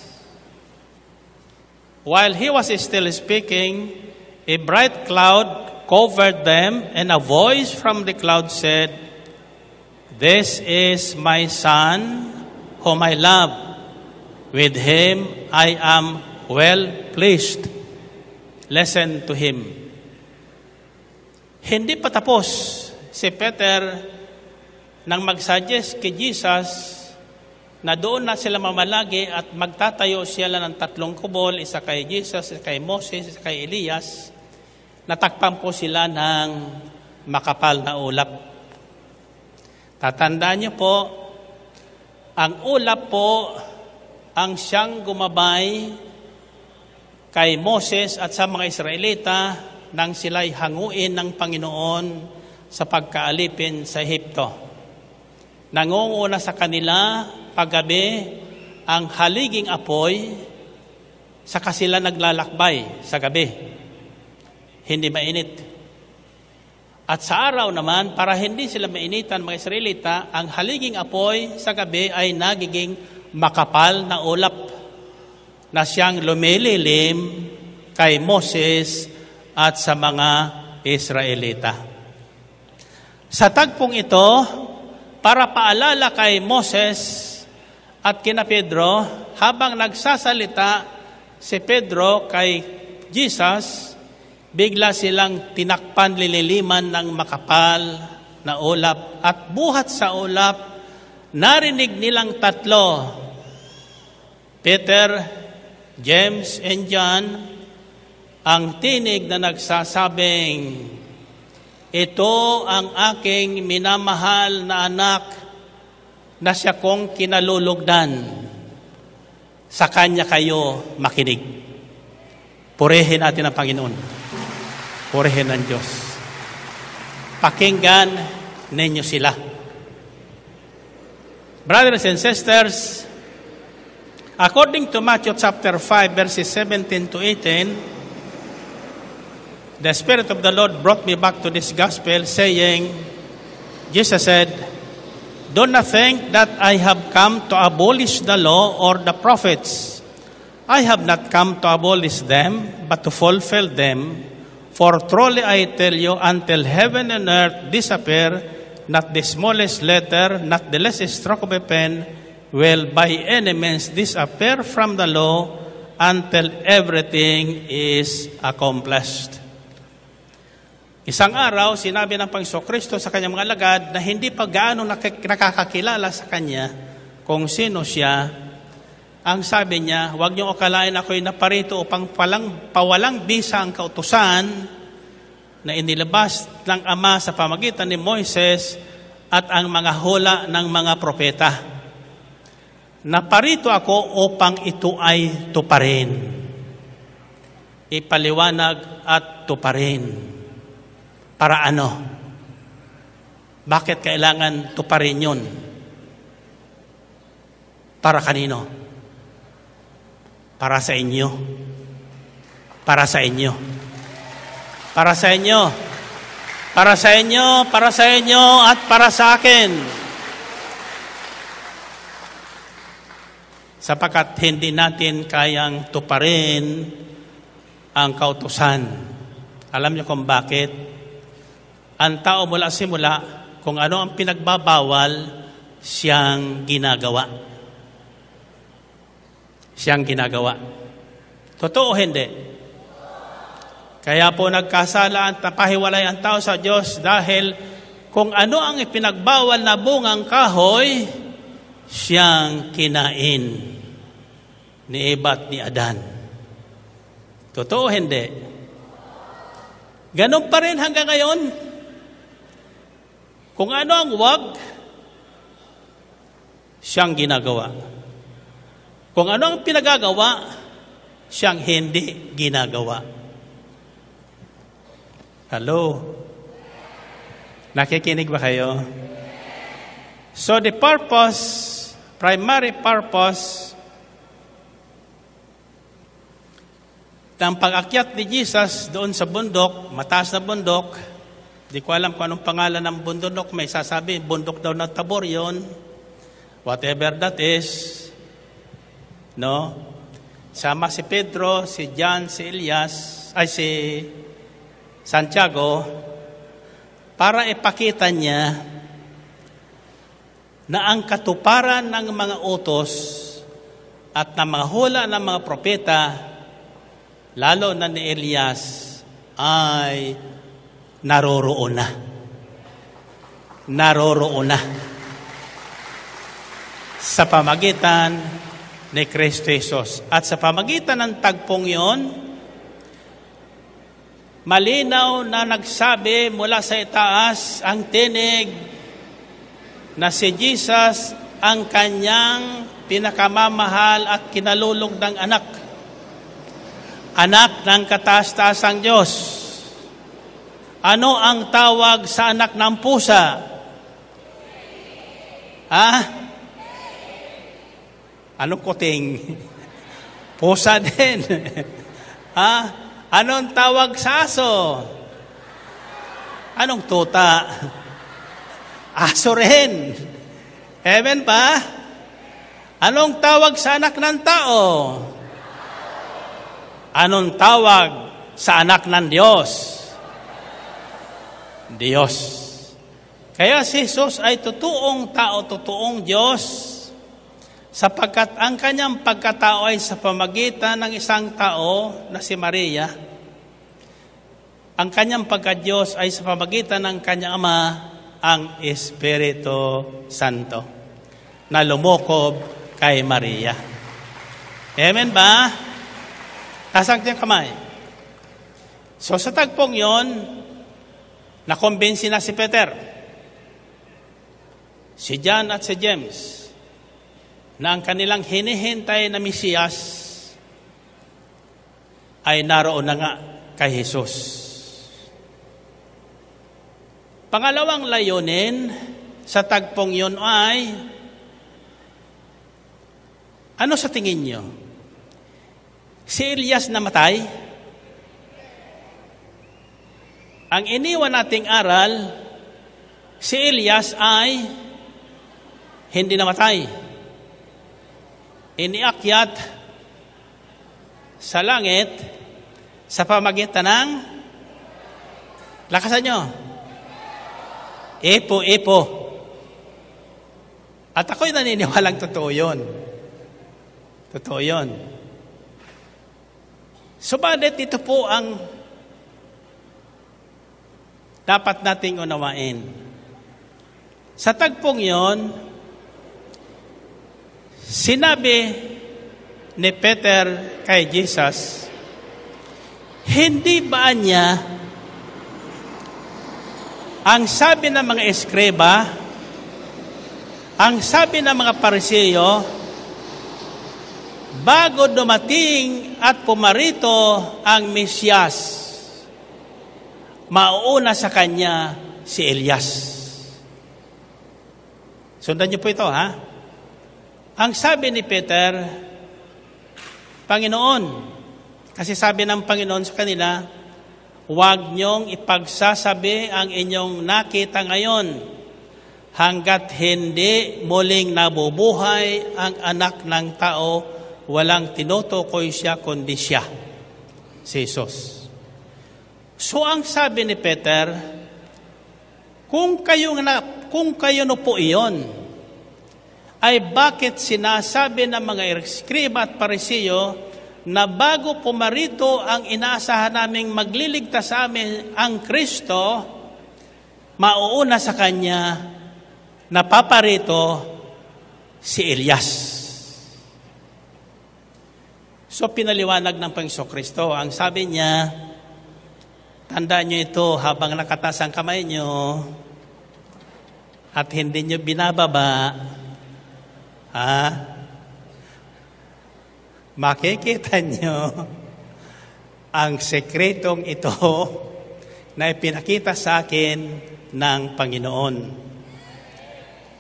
While he was still speaking, a bright cloud covered them, and a voice from the cloud said, "This is my son, whom I love. With him I am well pleased. Listen to him." Hindi pa tapos si Peter nang mag-suggest kay Jesus na doon na sila mamalagi at magtatayo sila ng 3 kubol, isa kay Jesus, isa kay Moses, isa kay Elias. Natakpan po sila ng makapal na ulap. Tatandaan niyo po, ang ulap po ang siyang gumabay kay Moses at sa mga Israelita nang sila'y hanguin ng Panginoon sa pagkaalipin sa Ehipto. Nangunguna sa kanila paggabi ang haliging apoy, saka sila naglalakbay sa gabi. Hindi mainit. At sa araw naman, para hindi sila mainitan mga Israelita, ang haliging apoy sa gabi ay nagiging makapal na ulap na siyang lumililim kay Moses at sa mga Israelita. Sa tagpong ito, para paalala kay Moses at kina Pedro, habang nagsasalita si Pedro kay Jesus, bigla silang tinakpan lililiman ng makapal na ulap, at buhat sa ulap, narinig nilang 3, Peter, James, and John, ang tinig na nagsasabing, "Ito ang aking minamahal na anak na siya kong kinalulugdan. Sa Kanya kayo makinig." Purihin natin ang Panginoon. Purihin ng Diyos. Pakinggan ninyo sila. Brothers and sisters, according to Matthew chapter 5, verses 17 to 18, the Spirit of the Lord brought me back to this gospel, saying, Jesus said, "Do not think that I have come to abolish the law or the prophets. I have not come to abolish them, but to fulfill them. For truly I tell you, until heaven and earth disappear, not the smallest letter, not the least stroke of a pen, will by any means disappear from the law until everything is accomplished." Isang araw, sinabi ng Panginoong Kristo sa kanyang mga alagad na hindi pa gaano nakakakilala sa kanya kung sino siya. Ang sabi niya, "Huwag niyong akalain ako'y naparito upang pawalang bisa ang kautusan na inilabas ng Ama sa pamagitan ni Moises at ang mga hula ng mga propeta. Naparito ako upang ito ay tuparin, ipaliwanag at tuparin." Para ano? Bakit kailangan tuparin yun? Para kanino? Para sa inyo. Para sa inyo. Para sa inyo. Para sa inyo, para sa inyo, at para sa akin. Sapagkat hindi natin kayang tuparin ang kautusan. Alam niyo kung bakit? Ang tao mula simula, kung ano ang pinagbabawal, siyang ginagawa. Siyang ginagawa. Totoo hindi? Kaya po nagkasala at napahiwalay ang tao sa Diyos dahil kung ano ang ipinagbawal na bungang kahoy, siyang kinain ni Eva at ni Adan. Totoo hindi? Ganon pa rin hanggang ngayon. Kung ano ang wag, siyang ginagawa. Kung ano ang pinagagawa, siyang hindi ginagawa. Hello? Nakikinig ba kayo? So the purpose, primary purpose ng pag-akyat ni Jesus doon sa bundok, mataas na bundok, di ko alam kung anong pangalan ng bundok, may sasabi, bundok daw ng Tabor yon, whatever that is, no? Sama si Pedro, si John, si Elias, si Santiago, para ipakita niya na ang katuparan ng mga utos at ng mga hula ng mga propeta, lalo na ni Elias, ay naroroon na. Naroroon na. Sa pamagitan ni Kristo Jesus. At sa pamagitan ng tagpong yon, malinaw na nagsabi mula sa itaas ang tinig na si Jesus ang kanyang pinakamamahal at kinalulog ng anak. Anak ng kataas-taasang Diyos. Ano ang tawag sa anak ng pusa? Anong kuting? Pusa din. Anong tawag sa aso? Anong tuta? Aso rin. Amen pa? Anong tawag sa anak ng tao? Anong tawag sa anak ng Diyos? Diyos. Kaya si Jesus ay totoong tao, totoong Diyos, sapagkat ang kanyang pagkatao ay sa pamagitan ng isang tao na si Maria. Ang kanyang pagka-Diyos ay sa pamagitan ng kanyang Ama, ang Espiritu Santo, na lumokob kay Maria. Amen ba? Tasang niyang kamay. So sa tagpong yon, nakumbinsi na si Peter, si John at si James, na ang kanilang hinihintay na Mesiyas ay naroon na nga kay Jesus. Pangalawang layunin sa tagpong yon ay, ano sa tingin niyo? Si Elias namatay? Ang iniwan nating aral, si Elias ay hindi namatay. Iniakyat sa langit sa pamagitan ng, lakasan nyo, Epo. At ako'y naniniwalang totoo yun. Totoo yun. Subalit ito po ang dapat nating unawain. Sa tagpong yon, sinabi ni Peter kay Jesus, hindi ba niya ang sabi ng mga eskriba, ang sabi ng mga Pariseo, bago dumating at pumarito ang Mesiyas, mauuna sa kanya si Elias. Sundan niyo po ito, ha? Ang sabi ni Peter, Panginoon, kasi sabi ng Panginoon sa kanila, huwag niyong ipagsasabi ang inyong nakita ngayon hanggat hindi muling nabubuhay ang anak ng tao, walang tinutukoy siya kundi siya, si Jesus. So ang sabi ni Peter, kung kayo na po iyon, ay bakit sinasabi ng mga eskriba at Pariseo na bago pumarito ang inaasahan naming magliligtas sa amin ang Kristo, mauuna sa Kanya na paparito si Elias. So pinaliwanag ng Panginoong Kristo, ang sabi niya, tandaan niyo ito habang nakataas ang kamay niyo at hindi niyo binababa, makikita niyo ang sekretong ito na ipinakita sa akin ng Panginoon.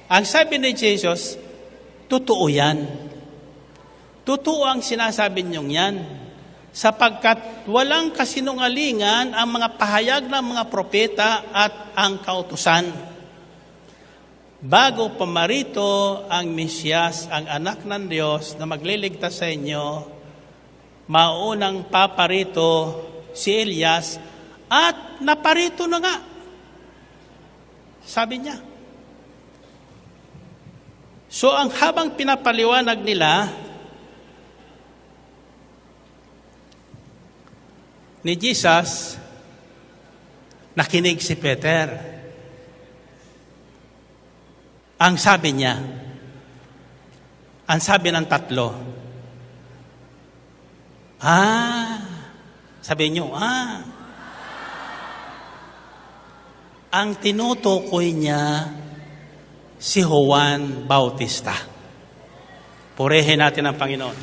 Ang sabi ni Jesus, totoo yan. Totoo ang sinasabi niyong yan. sapagkat walang kasinungalingan ang mga pahayag ng mga propeta at ang kautusan. Bago pamarito ang Mesyas, ang anak ng Diyos na magliligtas sa inyo, maunang paparito si Elias at naparito na nga. Sabi niya. So ang habang pinapaliwanag nila ni Jesus, nakinig si Peter. Ang sabi niya, ang sabi ng tatlo, sabi niyo, ang tinutukoy niya si Juan Bautista. Purihin natin ang Panginoon.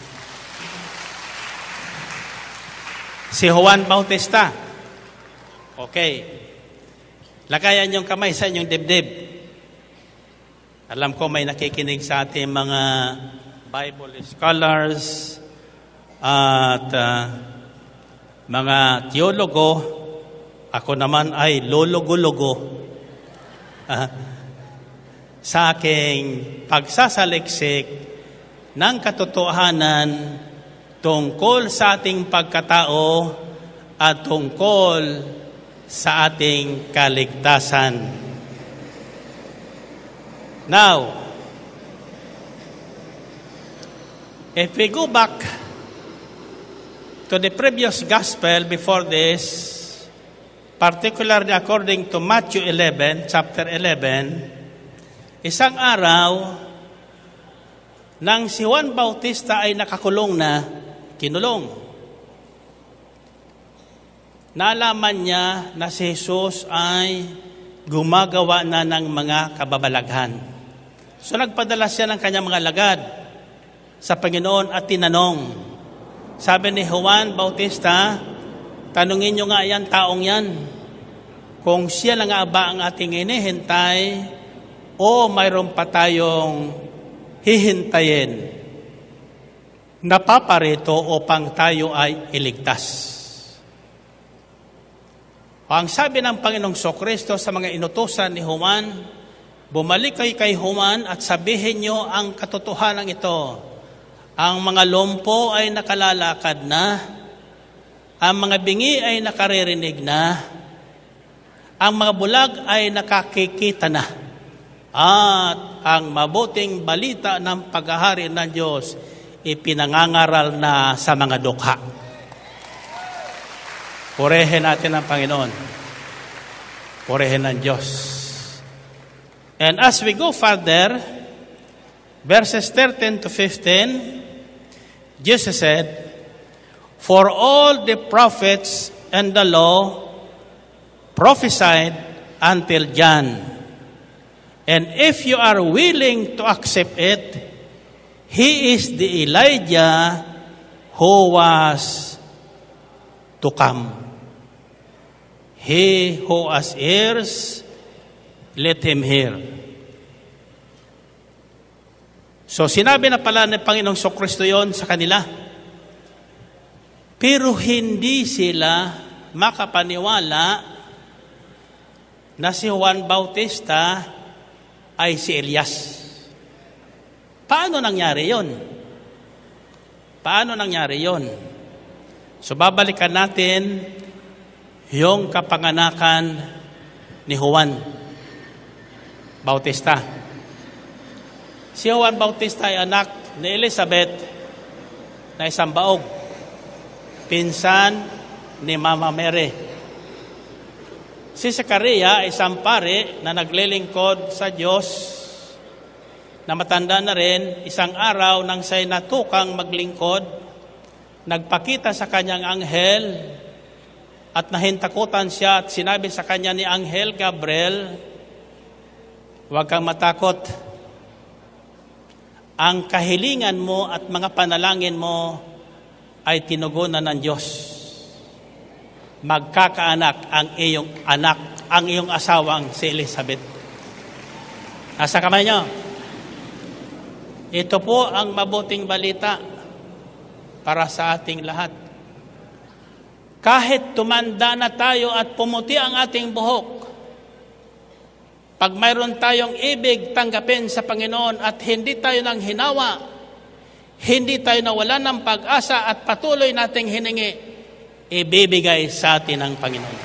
Si Juan Bautista. Okay. Lagayan yung kamay sa inyong dibdib. Alam ko may nakikinig sa ating mga Bible scholars at mga teologo. Ako naman ay lologo-logo. Sa aking pagsasaliksik ng katotohanan tungkol sa ating pagkatao at tungkol sa ating kaligtasan. Now, if we go back to the previous gospel before this, particularly according to Matthew 11, chapter 11, isang araw, nang si Juan Bautista ay nakakulong na, kinulong. Nalaman niya na si Jesus ay gumagawa na ng mga kababalaghan. So nagpadala siya ng kanyang mga lagad sa Panginoon at tinanong. Sabi ni Juan Bautista, tanungin niyo nga yan, taong yan, kung siya lang nga ba ang ating hinihintay o mayroon pa tayong hihintayin na paparito upang tayo ay iligtas. Ang sabi ng Panginoong Kristo sa mga inutusan ni Juan, bumalik kayo kay Juan at sabihin niyo ang katotohanan ito. Ang mga lumpo ay nakalalakad na, ang mga bingi ay nakaririnig na, ang mga bulag ay nakakikita na, at ang mabuting balita ng paghahari ng Diyos ipinangangaral na sa mga dukha. Purihin natin ang Panginoon. Purihin ng Diyos. And as we go further, verses 13 to 15, Jesus said, "For all the prophets and the law prophesied until John. And if you are willing to accept it, he is the Elijah who was to come. He who has ears, let him hear." So sinabi na pala ng Panginoong Kristo yon sa kanila. Pero hindi sila makapaniwala na si Juan Bautista ay si Elias. Paano nangyari yon? Paano nangyari yon? So babalikan natin yung kapanganakan ni Juan Bautista. Si Juan Bautista ay anak ni Elizabeth na isang baog, pinsan ni Mama Mary. Si Zechariah ay isang pare na naglilingkod sa Diyos, na matanda na rin. Isang araw nang siya'y natukang maglingkod, nagpakita sa kanyang anghel at nahintakutan siya at sinabi sa kanya ni Anghel Gabriel, "Huwag kang matakot. Ang kahilingan mo at mga panalangin mo ay tinugunan ng Diyos. Magkakaanak ang iyong anak, ang iyong asawang si Elizabeth." Nasa kamay niyo. Ito po ang mabuting balita para sa ating lahat. kahit tumanda na tayo at pumuti ang ating buhok, pag mayroon tayong ibig tanggapin sa Panginoon at hindi tayo nang hinawa, hindi tayo nawala ng pag-asa at patuloy nating hiningi, ibibigay sa atin ng Panginoon.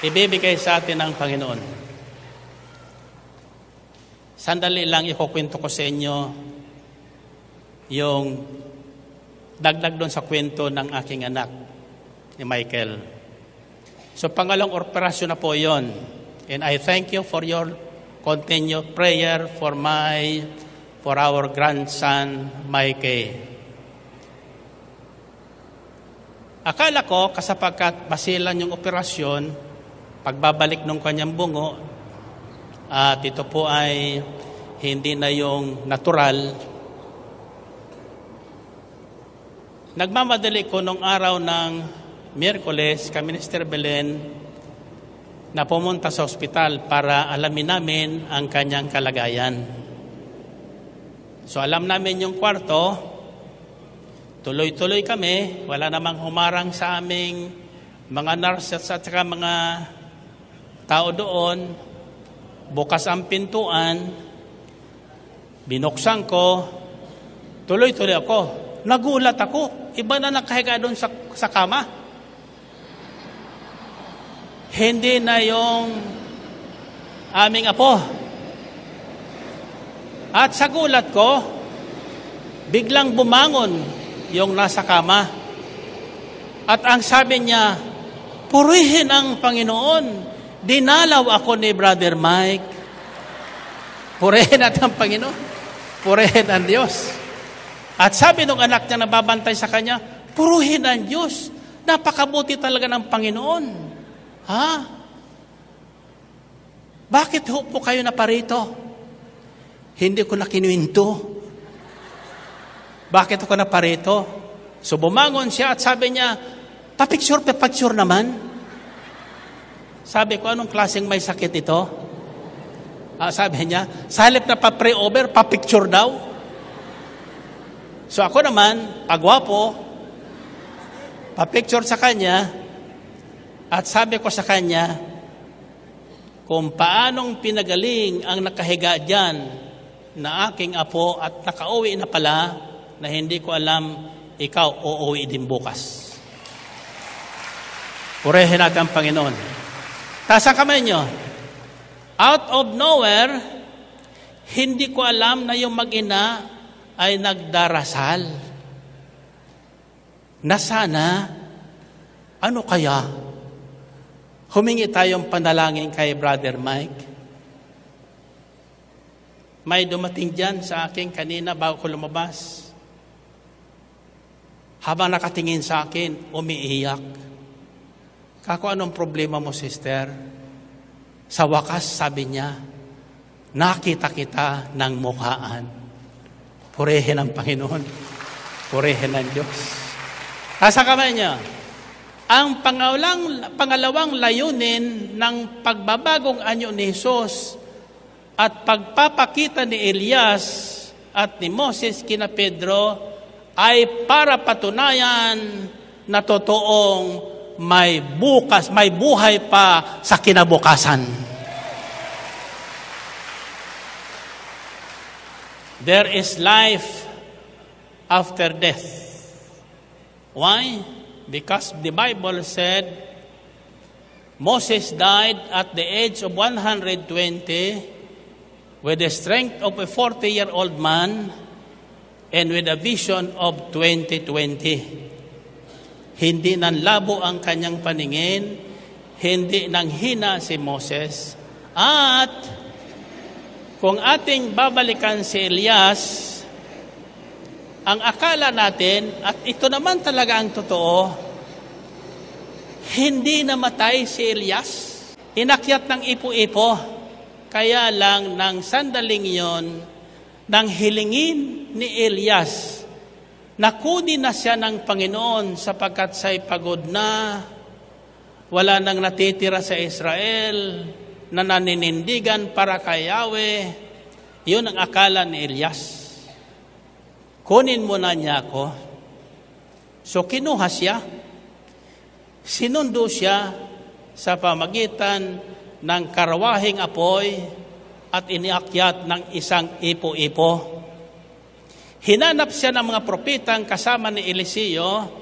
Ibibigay sa atin ng Panginoon. Sandali lang ikukwento ko sa inyo yung dagdag doon sa kwento ng aking anak, ni Michael. So pangalawang operasyon na po yon. And I thank you for your continued prayer for our grandson, Mikey. Akala ko, kasapagkat masilan yung operasyon, pagbabalik ng kanyang bungo, at ito po ay hindi na yung natural. Nagmamadali ko nung araw ng Miyerkules, kami ni Sister Belen na pumunta sa ospital para alamin namin ang kanyang kalagayan. So alam namin yung kwarto, tuloy-tuloy kami, wala namang humarang sa aming mga nurses at saka mga tao doon. Bukas ang pintuan, binuksan ko, tuloy-tuloy ako. Nagulat ako, iba na nakahiga doon sa kama. Hindi na yung aming apo. At sa gulat ko, biglang bumangon yung nasa kama. At ang sabi niya, purihin ang Panginoon. Dinalaw ako ni Brother Mike. Purihin natin ang Panginoon. Purihin ang Diyos. At sabi ng anak niya na babantay sa kanya, purihin ang Diyos. Napakabuti talaga ng Panginoon. Ha? Bakit po kayo naparito? Hindi ko na kinuwento. Bakit ako naparito? So bumangon siya at sabi niya, papicture naman. Sabi ko, anong klaseng may sakit ito? Sabi niya, sa halip na pa-pray over, papicture daw. So ako naman, pagwapo, papicture sa kanya, at sabi ko sa kanya, kung paanong pinagaling ang nakahiga dyan na aking apo at nakauwi na pala na hindi ko alam, ikaw uuwi din bukas. Purihin natin ang Panginoon. Taas ang kamay nyo. Out of nowhere, hindi ko alam na yung mag-ina ay nagdarasal. Na sana, ano kaya? Humingi tayong panalangin kay Brother Mike. May dumating dyan sa akin kanina bago ko lumabas. Habang nakatingin sa akin, umiiyak. Kako, anong problema mo, sister? Sa wakas, sabi niya, nakita kita ng mukhaan. Purihin ang Panginoon. Purihin ang Diyos. Asa kamay niya? Ang pangalawang layunin ng pagbabagong anyo ni Jesus at pagpapakita ni Elias at ni Moses kina Pedro ay para patunayan na totoong may buhay pa sa kinabukasan. There is life after death. Why? Because the Bible said Moses died at the age of 120 with the strength of a 40-year-old man and with a vision of 2020. Hindi nanlabo ang kanyang paningin, hindi nanghina si Moses. At kung ating babalikan si Elias, ang akala natin, at ito naman talaga ang totoo, hindi namatay si Elias. Inakyat ng ipo-ipo, kaya lang ng sandaling yon, nang hilingin ni Elias, nakunin na siya ng Panginoon sapagkat siya'y pagod na, wala nang natitira sa Israel, na naninindigan para kay Yahweh. Yun ang akala ni Elias. Kunin mo na niya ako. So kinuha siya, sinundo siya sa pamagitan ng karawahing apoy at iniakyat ng isang ipo-ipo. Hinanap siya ng mga propetang kasama ni Eliseo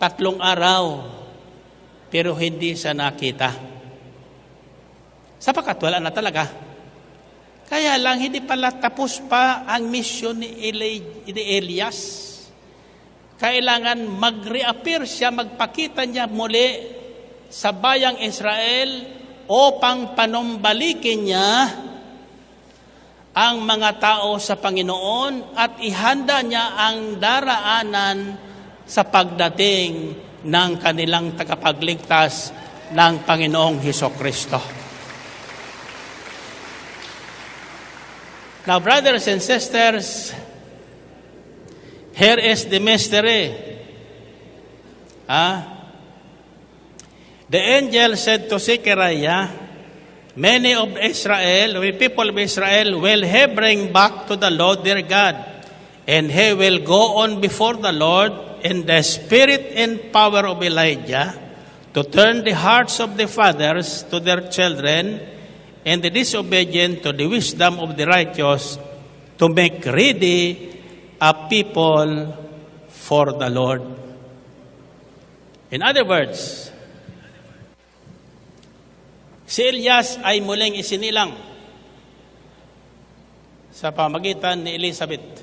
3 araw, pero hindi siya nakita. Sapagkat wala na talaga. Kaya lang, hindi pala tapos pa ang misyon ni Elias. Kailangan mag-reappear siya, magpakita niya muli sa bayang Israel upang panumbalikin niya ang mga tao sa Panginoon at ihanda niya ang daraanan sa pagdating ng kanilang tagapagligtas ng Panginoong Hesukristo. Now, brothers and sisters, here is the mystery. The angel said to Zechariah, many of Israel, the people of Israel, will he bring back to the Lord their God, and he will go on before the Lord in the spirit and power of Elijah, to turn the hearts of the fathers to their children, and the disobedient to the wisdom of the righteous, to make ready a people for the Lord. In other words, si Elias ay muling isinilang sa pamagitan ni Elizabeth.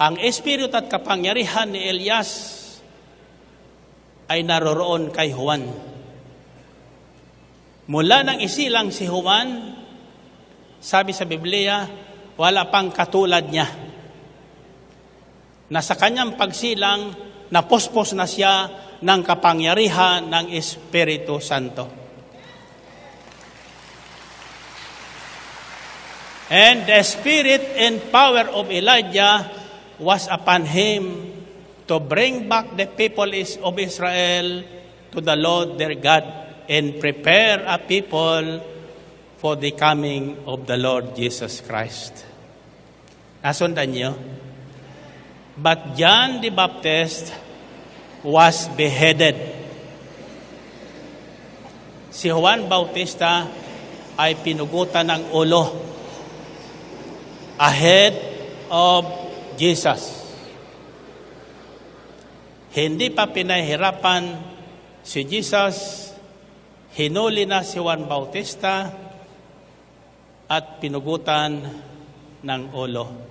Ang espiritu at kapangyarihan ni Elias ay naroroon kay Juan. Mula nang isilang si Juan, sabi sa Biblia, wala pang katulad niya. Na sa kanyang pagsilang, napospos na siya ng kapangyarihan ng Espiritu Santo. And the spirit and power of Elijah was upon him to bring back the people of Israel to the Lord their God and prepare a people for the coming of the Lord Jesus Christ. Nasundan niyo? But John the Baptist was beheaded. Si Juan Bautista ay pinugutan ng ulo ahead of Jesus. Hindi pa pinahirapan si Jesus, hinuli na si Juan Bautista at pinugutan ng ulo.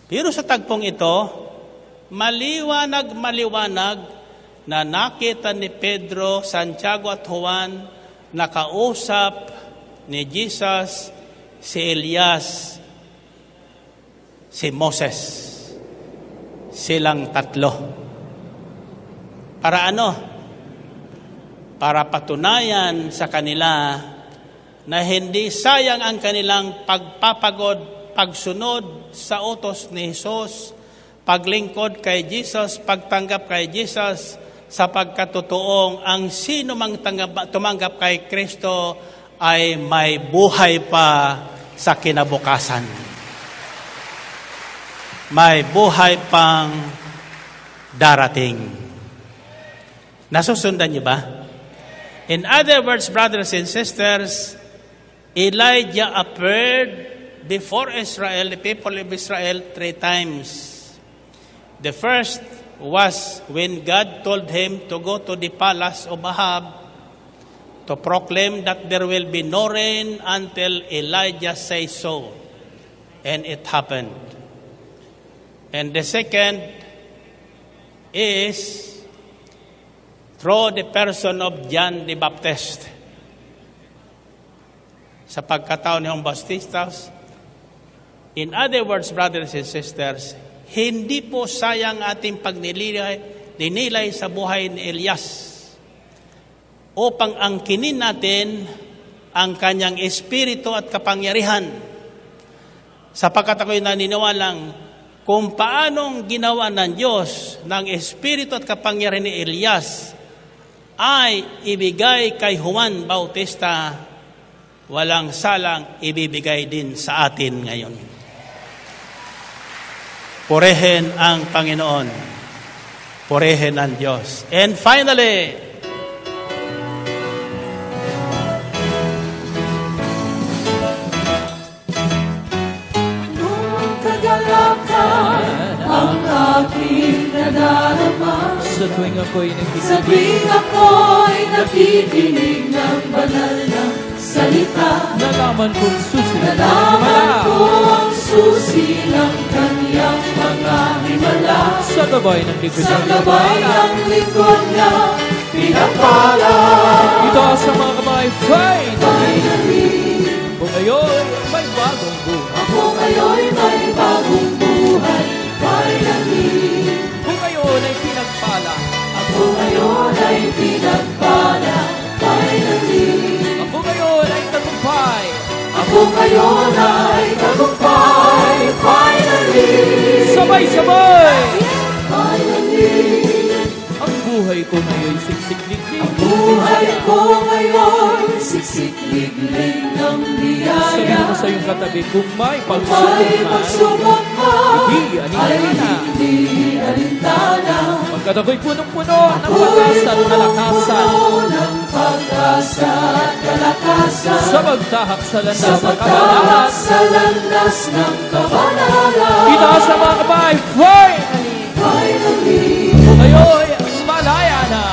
Pero sa tagpong ito, maliwanag na nakita ni Pedro, Santiago at Juan na kausap ni Jesus si Elias, si Moses. Silang tatlo. Para ano? Para patunayan sa kanila na hindi sayang ang kanilang pagpapagod, pagsunod sa utos ni Jesus, paglingkod kay Jesus, pagtanggap kay Jesus, sapagkat totoong ang sino mang tumanggap kay Kristo ay may buhay pa sa kinabukasan. May buhay pang darating. Nasusundan niyo ba? In other words, brothers and sisters, Elijah appeared before Israel, the people of Israel, 3 times. The first was when God told him to go to the palace of Ahab to proclaim that there will be no rain until Elijah says so. And it happened. And the second is through the person of John the Baptist. Sa pagkatao ni Juan Bautista. In other words, brothers and sisters, hindi po sayang ating pagninilay sa buhay ni Elias upang angkinin natin ang kanyang espiritu at kapangyarihan. Sapagkat ako'y naniniwalang kung paanong ginawa ng Diyos ng espiritu at kapangyarihan ni Elias ay ibigay kay Juan Bautista, walang salang ibibigay din sa atin ngayon. Purihin ang Panginoon. purihin ng Diyos. And finally, Nung kagalakan ang aking nadarama, Sa tuwing ako'y sa tuwing ako'y nakikinig ng banal na salita, nalaman kong susunod nalaman ko ang susi ng kanyang mga himala. Sa gabay ng likod Sa ng gabay libala. ng likod niya, pinapala. Ito sa mga kamay, finally, Finally, kung ngayon may bagong buhay. ako ngayon may bagong buhay. Finally, Kung ngayon ay pinagpala, ako ngayon ay pinagpala. Finally, ako ngayon ay tagumpay. ako ngayon ay tagumpay. Finally, Sabay-sabay! finally, Ang buhay ko ngayon siksik-liklik. buhay ko ngayon siksik-liglig ng Sabihin biyaya. mo sa iyong katabi, kung may May pagsubok man, pagsubok man, hindi ay alintana. hindi alintana. Pagkat ako'y punong-puno ng pag-asa at kalakasan Puno ng pag-asa at kalakasan. sa magtahak sa landas Sa ng pagtahak kabanalan. sa landas ng kabanalan. Itaas sa mga kamay, finally! Finally, Kung ngayon malaya na,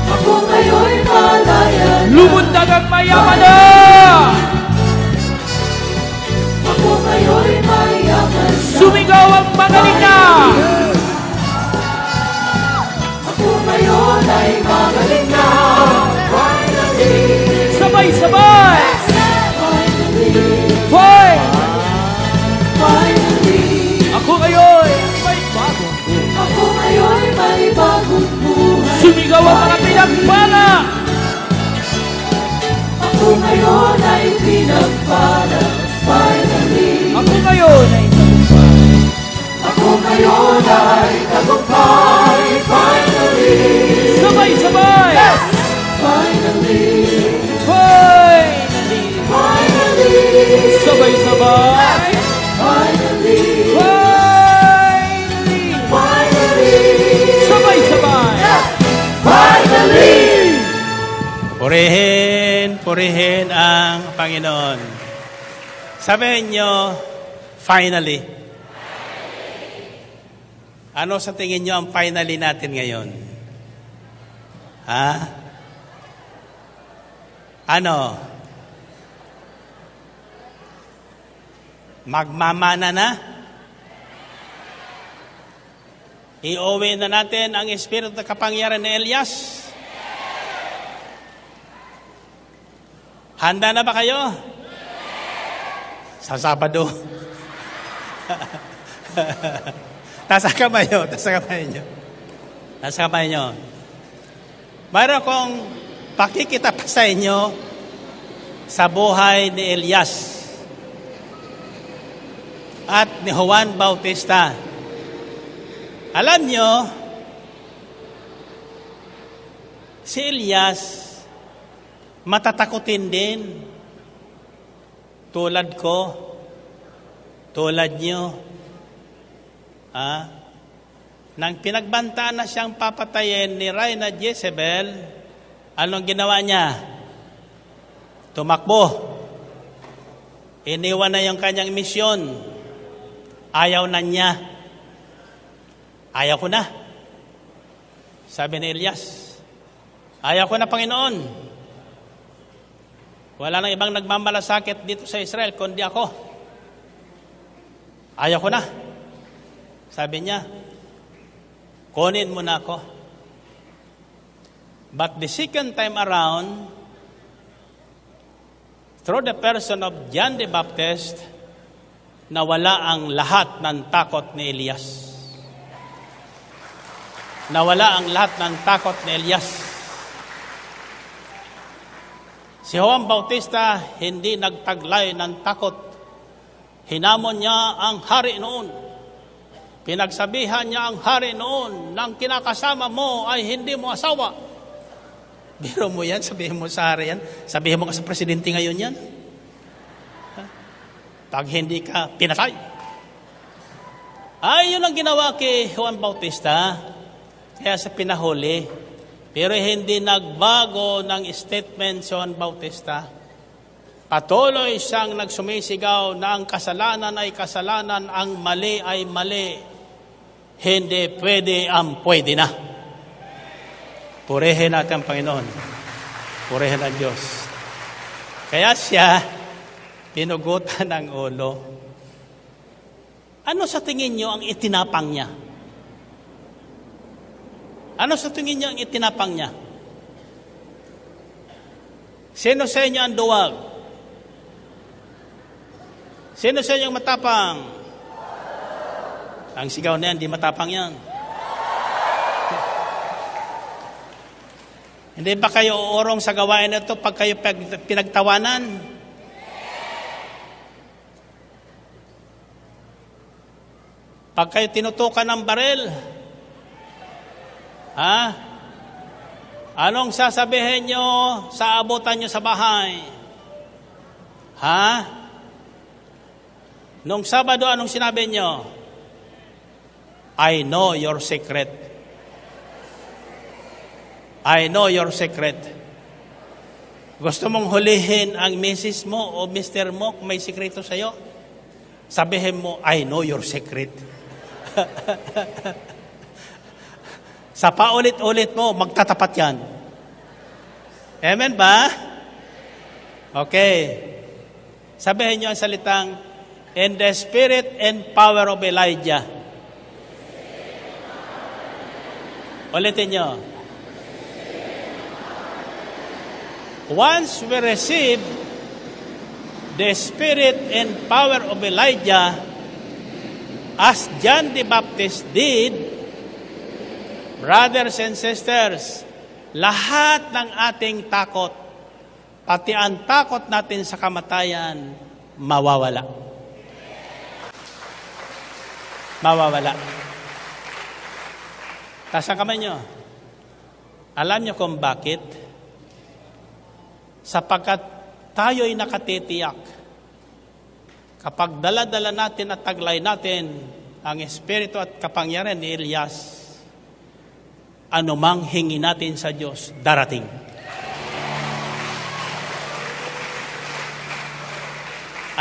ako ngayon'y malaya na. lumundag ang mayaman na! Ako ngayon'y mayaman na. Sumigaw ang magaling na! Ako ngayon ay magaling na. Finally, Sabay-sabay! finally, Hoy! finally. Ako ngayon may bagong buhay. Ako ngayon may bagong buhay. Sumigaw ang mga pinagpala! Ako ngayon ay pinagpala. Finally, Ako ngayon ay tagumpay. ako ngayon ay tagumpay. Finally, Sabay-sabay! finally, Finally! finally, Sabay-sabay! finally, Finally! finally, Sabay-sabay! finally. purihin ang Panginoon. Sabihin nyo, finally. Ano sa tingin nyo ang finally natin ngayon? Ha? Ano? Magmamana na? Iuwi na natin ang espiritu ng kapangyarihan ni Elias? Handa na ba kayo? Sa Sabado. Tasa kamay nyo. Tasa kamay nyo. Tasa kamay nyo. Mayroon kong pakikita pa sa inyo sa buhay ni Elias at ni Juan Bautista. Alam nyo, si Elias matatakutin din. Tulad ko, tulad nyo. Nang pinagbantaan na siyang papatayin ni Reyna Jezebel, anong ginawa niya? Tumakbo. Iniwan na yung kanyang misyon. Ayaw na niya. Ayaw ko na. Sabi ni Elias, ayaw ko na, Panginoon. Wala nang ibang nagmamalasakit dito sa Israel kundi ako. Ayaw ko na. Sabi niya, kunin mo na ako. But the second time around, through the person of John the Baptist, nawala ang lahat ng takot ni Elias. Nawala ang lahat ng takot ni Elias. Si Juan Bautista hindi nagtaglay ng takot. Hinamon niya ang hari noon. Pinagsabihan niya ang hari noon, nang kinakasama mo ay hindi mo asawa. Biro mo yan, sabihin mo sa hari yan. Sabihin mo ka sa presidente ngayon yan. Pag hindi ka, pinatay. Ay, yun ang ginawa kay Juan Bautista. Kaya sa pinahuli. Pero hindi nagbago ng statement si Juan Bautista. Patuloy siyang nagsumisigaw na ang kasalanan ay kasalanan, ang mali ay mali. Hindi pwede ang pwede na. Purihin natin ang Panginoon. Purihin ang Diyos. Kaya siya, pinugutan ng ulo. Ano sa tingin niyo ang itinapang niya? Ano sa tingin niyo ang itinapang niya? Sino sa inyo ang duwag? Sino sa inyo ang matapang? Ang sigaw na yan, di matapang yan. Hindi ba kayo uurong sa gawain na ito pag kayo pinagtawanan? Pag kayo tinutukan ng baril, ha? Anong sasabihin nyo sa abutan nyo sa bahay? Ha? Nung Sabado, anong sinabi nyo? I know your secret. I know your secret. Gusto mong hulihin ang misis mo o mister mo kung may sikreto sa'yo? Sabihin mo, I know your secret. Sa paulit-ulit mo, magtatapat yan. Amen ba? Okay. Sabihin nyo ang salitang, in the spirit and power of Elijah. Ulitin nyo. Once we receive the spirit and power of Elijah, as John the Baptist did, brothers and sisters, lahat ng ating takot, pati ang takot natin sa kamatayan, mawawala. Mawawala. Taas ang kamay nyo. Alam nyo kung bakit? Sapagkat tayo'y nakatitiyak. Kapag dala-dala natin at taglay natin ang espiritu at kapangyarihan ni Elias, anumang hingi natin sa Diyos, darating.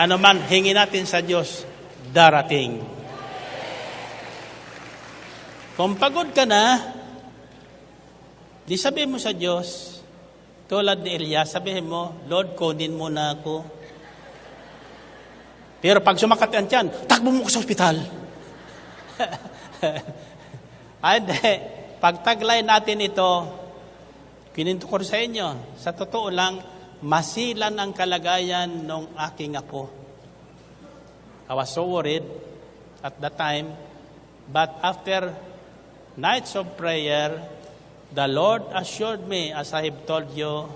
Anumang hingi natin sa Diyos, darating. Kung pagod ka na, di sabihin mo sa Diyos, tulad ni Elias, sabihin mo, Lord, kunin mo na ako. Pero pag sumakat yan tiyan, takbo mo ko sa ospital. Ay, hindi. Pag taglay natin ito, kininto ko sa inyo, sa totoo lang, masilan ang kalagayan ng aking apo. I was so worried at that time, but after nights of prayer, the Lord assured me, as I have told you,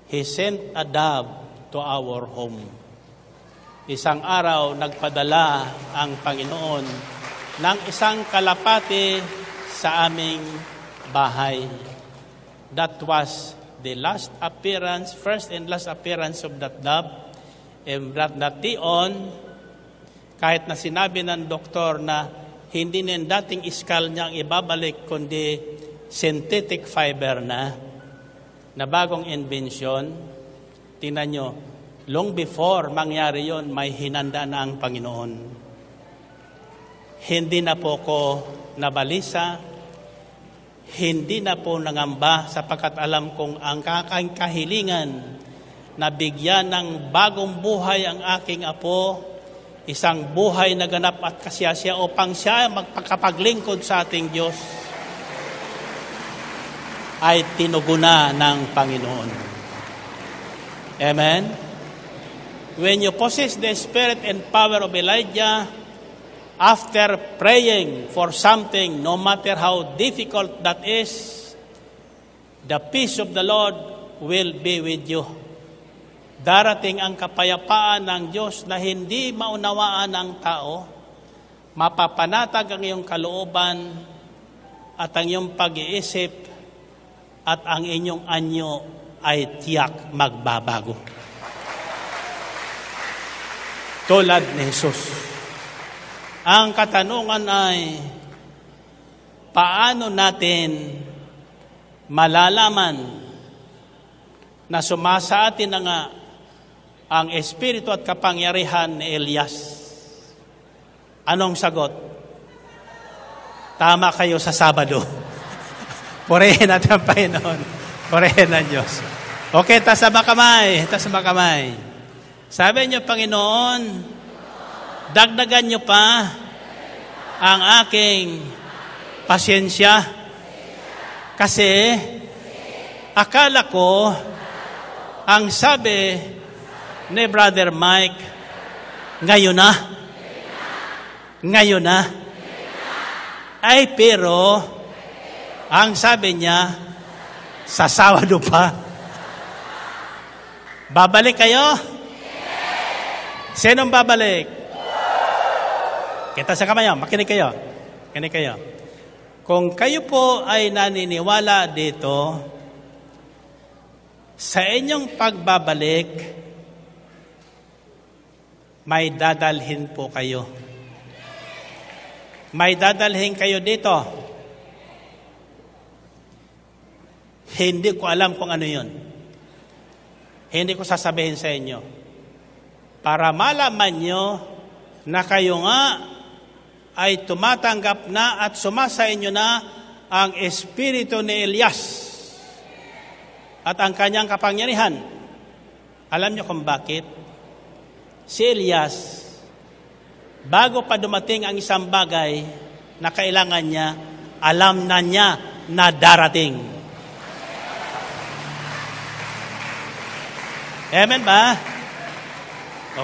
He sent a dove to our home. Isang araw, nagpadala ang Panginoon ng isang kalapati sa aming bahay. That was the last appearance, first and last appearance of that dove. And that on, kahit na sinabi ng doktor na hindi na yung dating iskal niya ang ibabalik, kundi synthetic fiber na bagong invention. Tingnan nyo, long before mangyari yon, may hinanda na ang Panginoon. Hindi na po ko nabalisa, hindi na po nangamba, sapagkat alam kong ang kahilingan na bigyan ng bagong buhay ang aking apo, isang buhay na ganap at kasiyasiya upang siya magpakapaglingkod sa ating Diyos, ay tinuguna ng Panginoon. Amen? When you possess the spirit and power of Elijah, after praying for something, no matter how difficult that is, the peace of the Lord will be with you. Darating ang kapayapaan ng Diyos na hindi maunawaan ng tao, mapapanatag ang iyong kalooban at ang iyong pag-iisip at ang inyong anyo ay tiyak magbabago. Tulad ni Jesus. Ang katanungan ay, paano natin malalaman na sumasa atin na nga ang espiritu at kapangyarihan ni Elias? Anong sagot? Tama kayo sa Sabado. Purihin natin ang Panginoon. Purihin ang Diyos. Okay, taas na kamay. Taas na kamay. Sabi niyo, Panginoon, dagdagan niyo pa ang aking pasyensya. Kasi akala ko ang sabi ni Brother Mike, ngayon na. Ay pero, ang sabi niya, sa Sabado pa. Babalik kayo? Sinong babalik? Kita sa kamayo, makinig kayo. Makinig kayo. Kung kayo po ay naniniwala dito, sa inyong pagbabalik, may dadalhin po kayo. May dadalhin kayo dito. Hindi ko alam kung ano yun. Hindi ko sasabihin sa inyo. Para malaman nyo na kayo nga ay tumatanggap na at sumasa inyo na ang espiritu ni Elias at ang kanyang kapangyarihan. Alam nyo kung bakit? Si Elias, bago pa dumating ang isang bagay na kailangan niya, alam na niya na darating. Amen ba?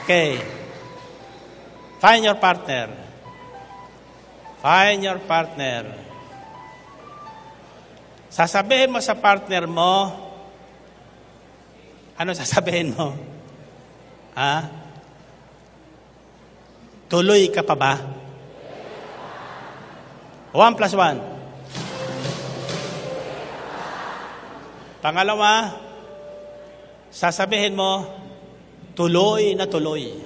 Okay. Find your partner. Find your partner. Sasabihin mo sa partner mo, ano sasabihin mo? Ha? Tuloy ka pa ba? 1 plus 1. Pangalawa, sasabihin mo, tuloy na tuloy.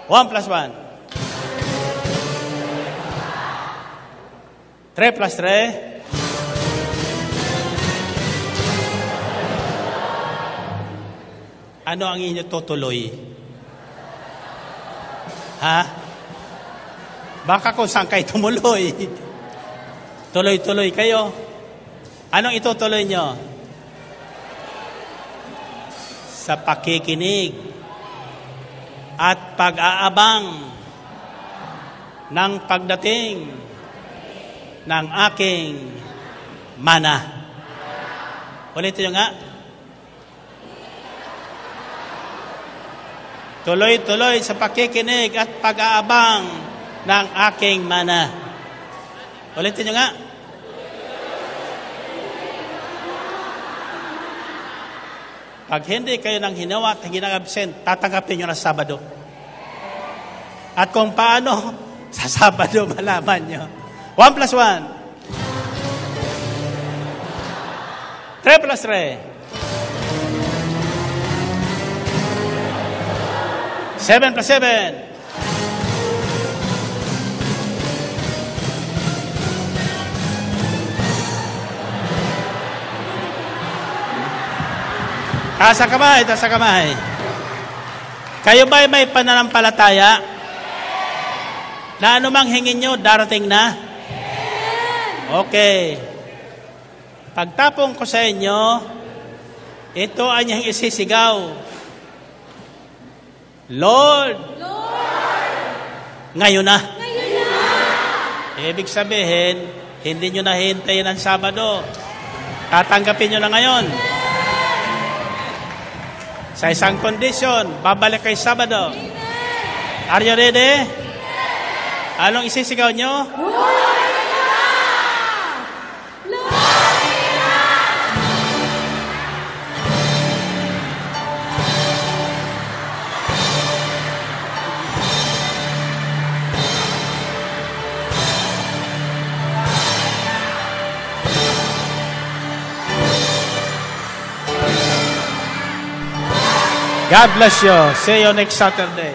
1 plus 1. 3 plus 3. Ano ang inyo tutuloy? Ha? Baka kung saan kayo tumuloy. Tuloy-tuloy kayo. Anong itutuloy nyo? Sa pakikinig at pag-aabang ng pagdating ng aking mana. Ulitin nyo nga. Tuloy-tuloy sa pakikinig at pag-aabang ng aking mana. Ulitin nyo nga. Pag hindi kayo nang hinawa at hindi nang absent, tatanggapin nyo na Sabado. At kung paano, sa Sabado malaman nyo. 1 plus 1. 3 plus 3. 7 plus 7. Taas ang kamay, taas ang kamay. Kayo ba may pananampalataya na anumang hingin nyo, darating na? Okay. Pagtapong ko sa inyo, ito ang inyong isisigaw. Lord, ngayon na. Ibig sabihin, hindi nyo na hintayin ang Sabado. Tatanggapin nyo na ngayon. Sa isang kondisyon, babalik kay Sabado. Are you ready? Anong isisigaw nyo? God bless you. See you next Saturday.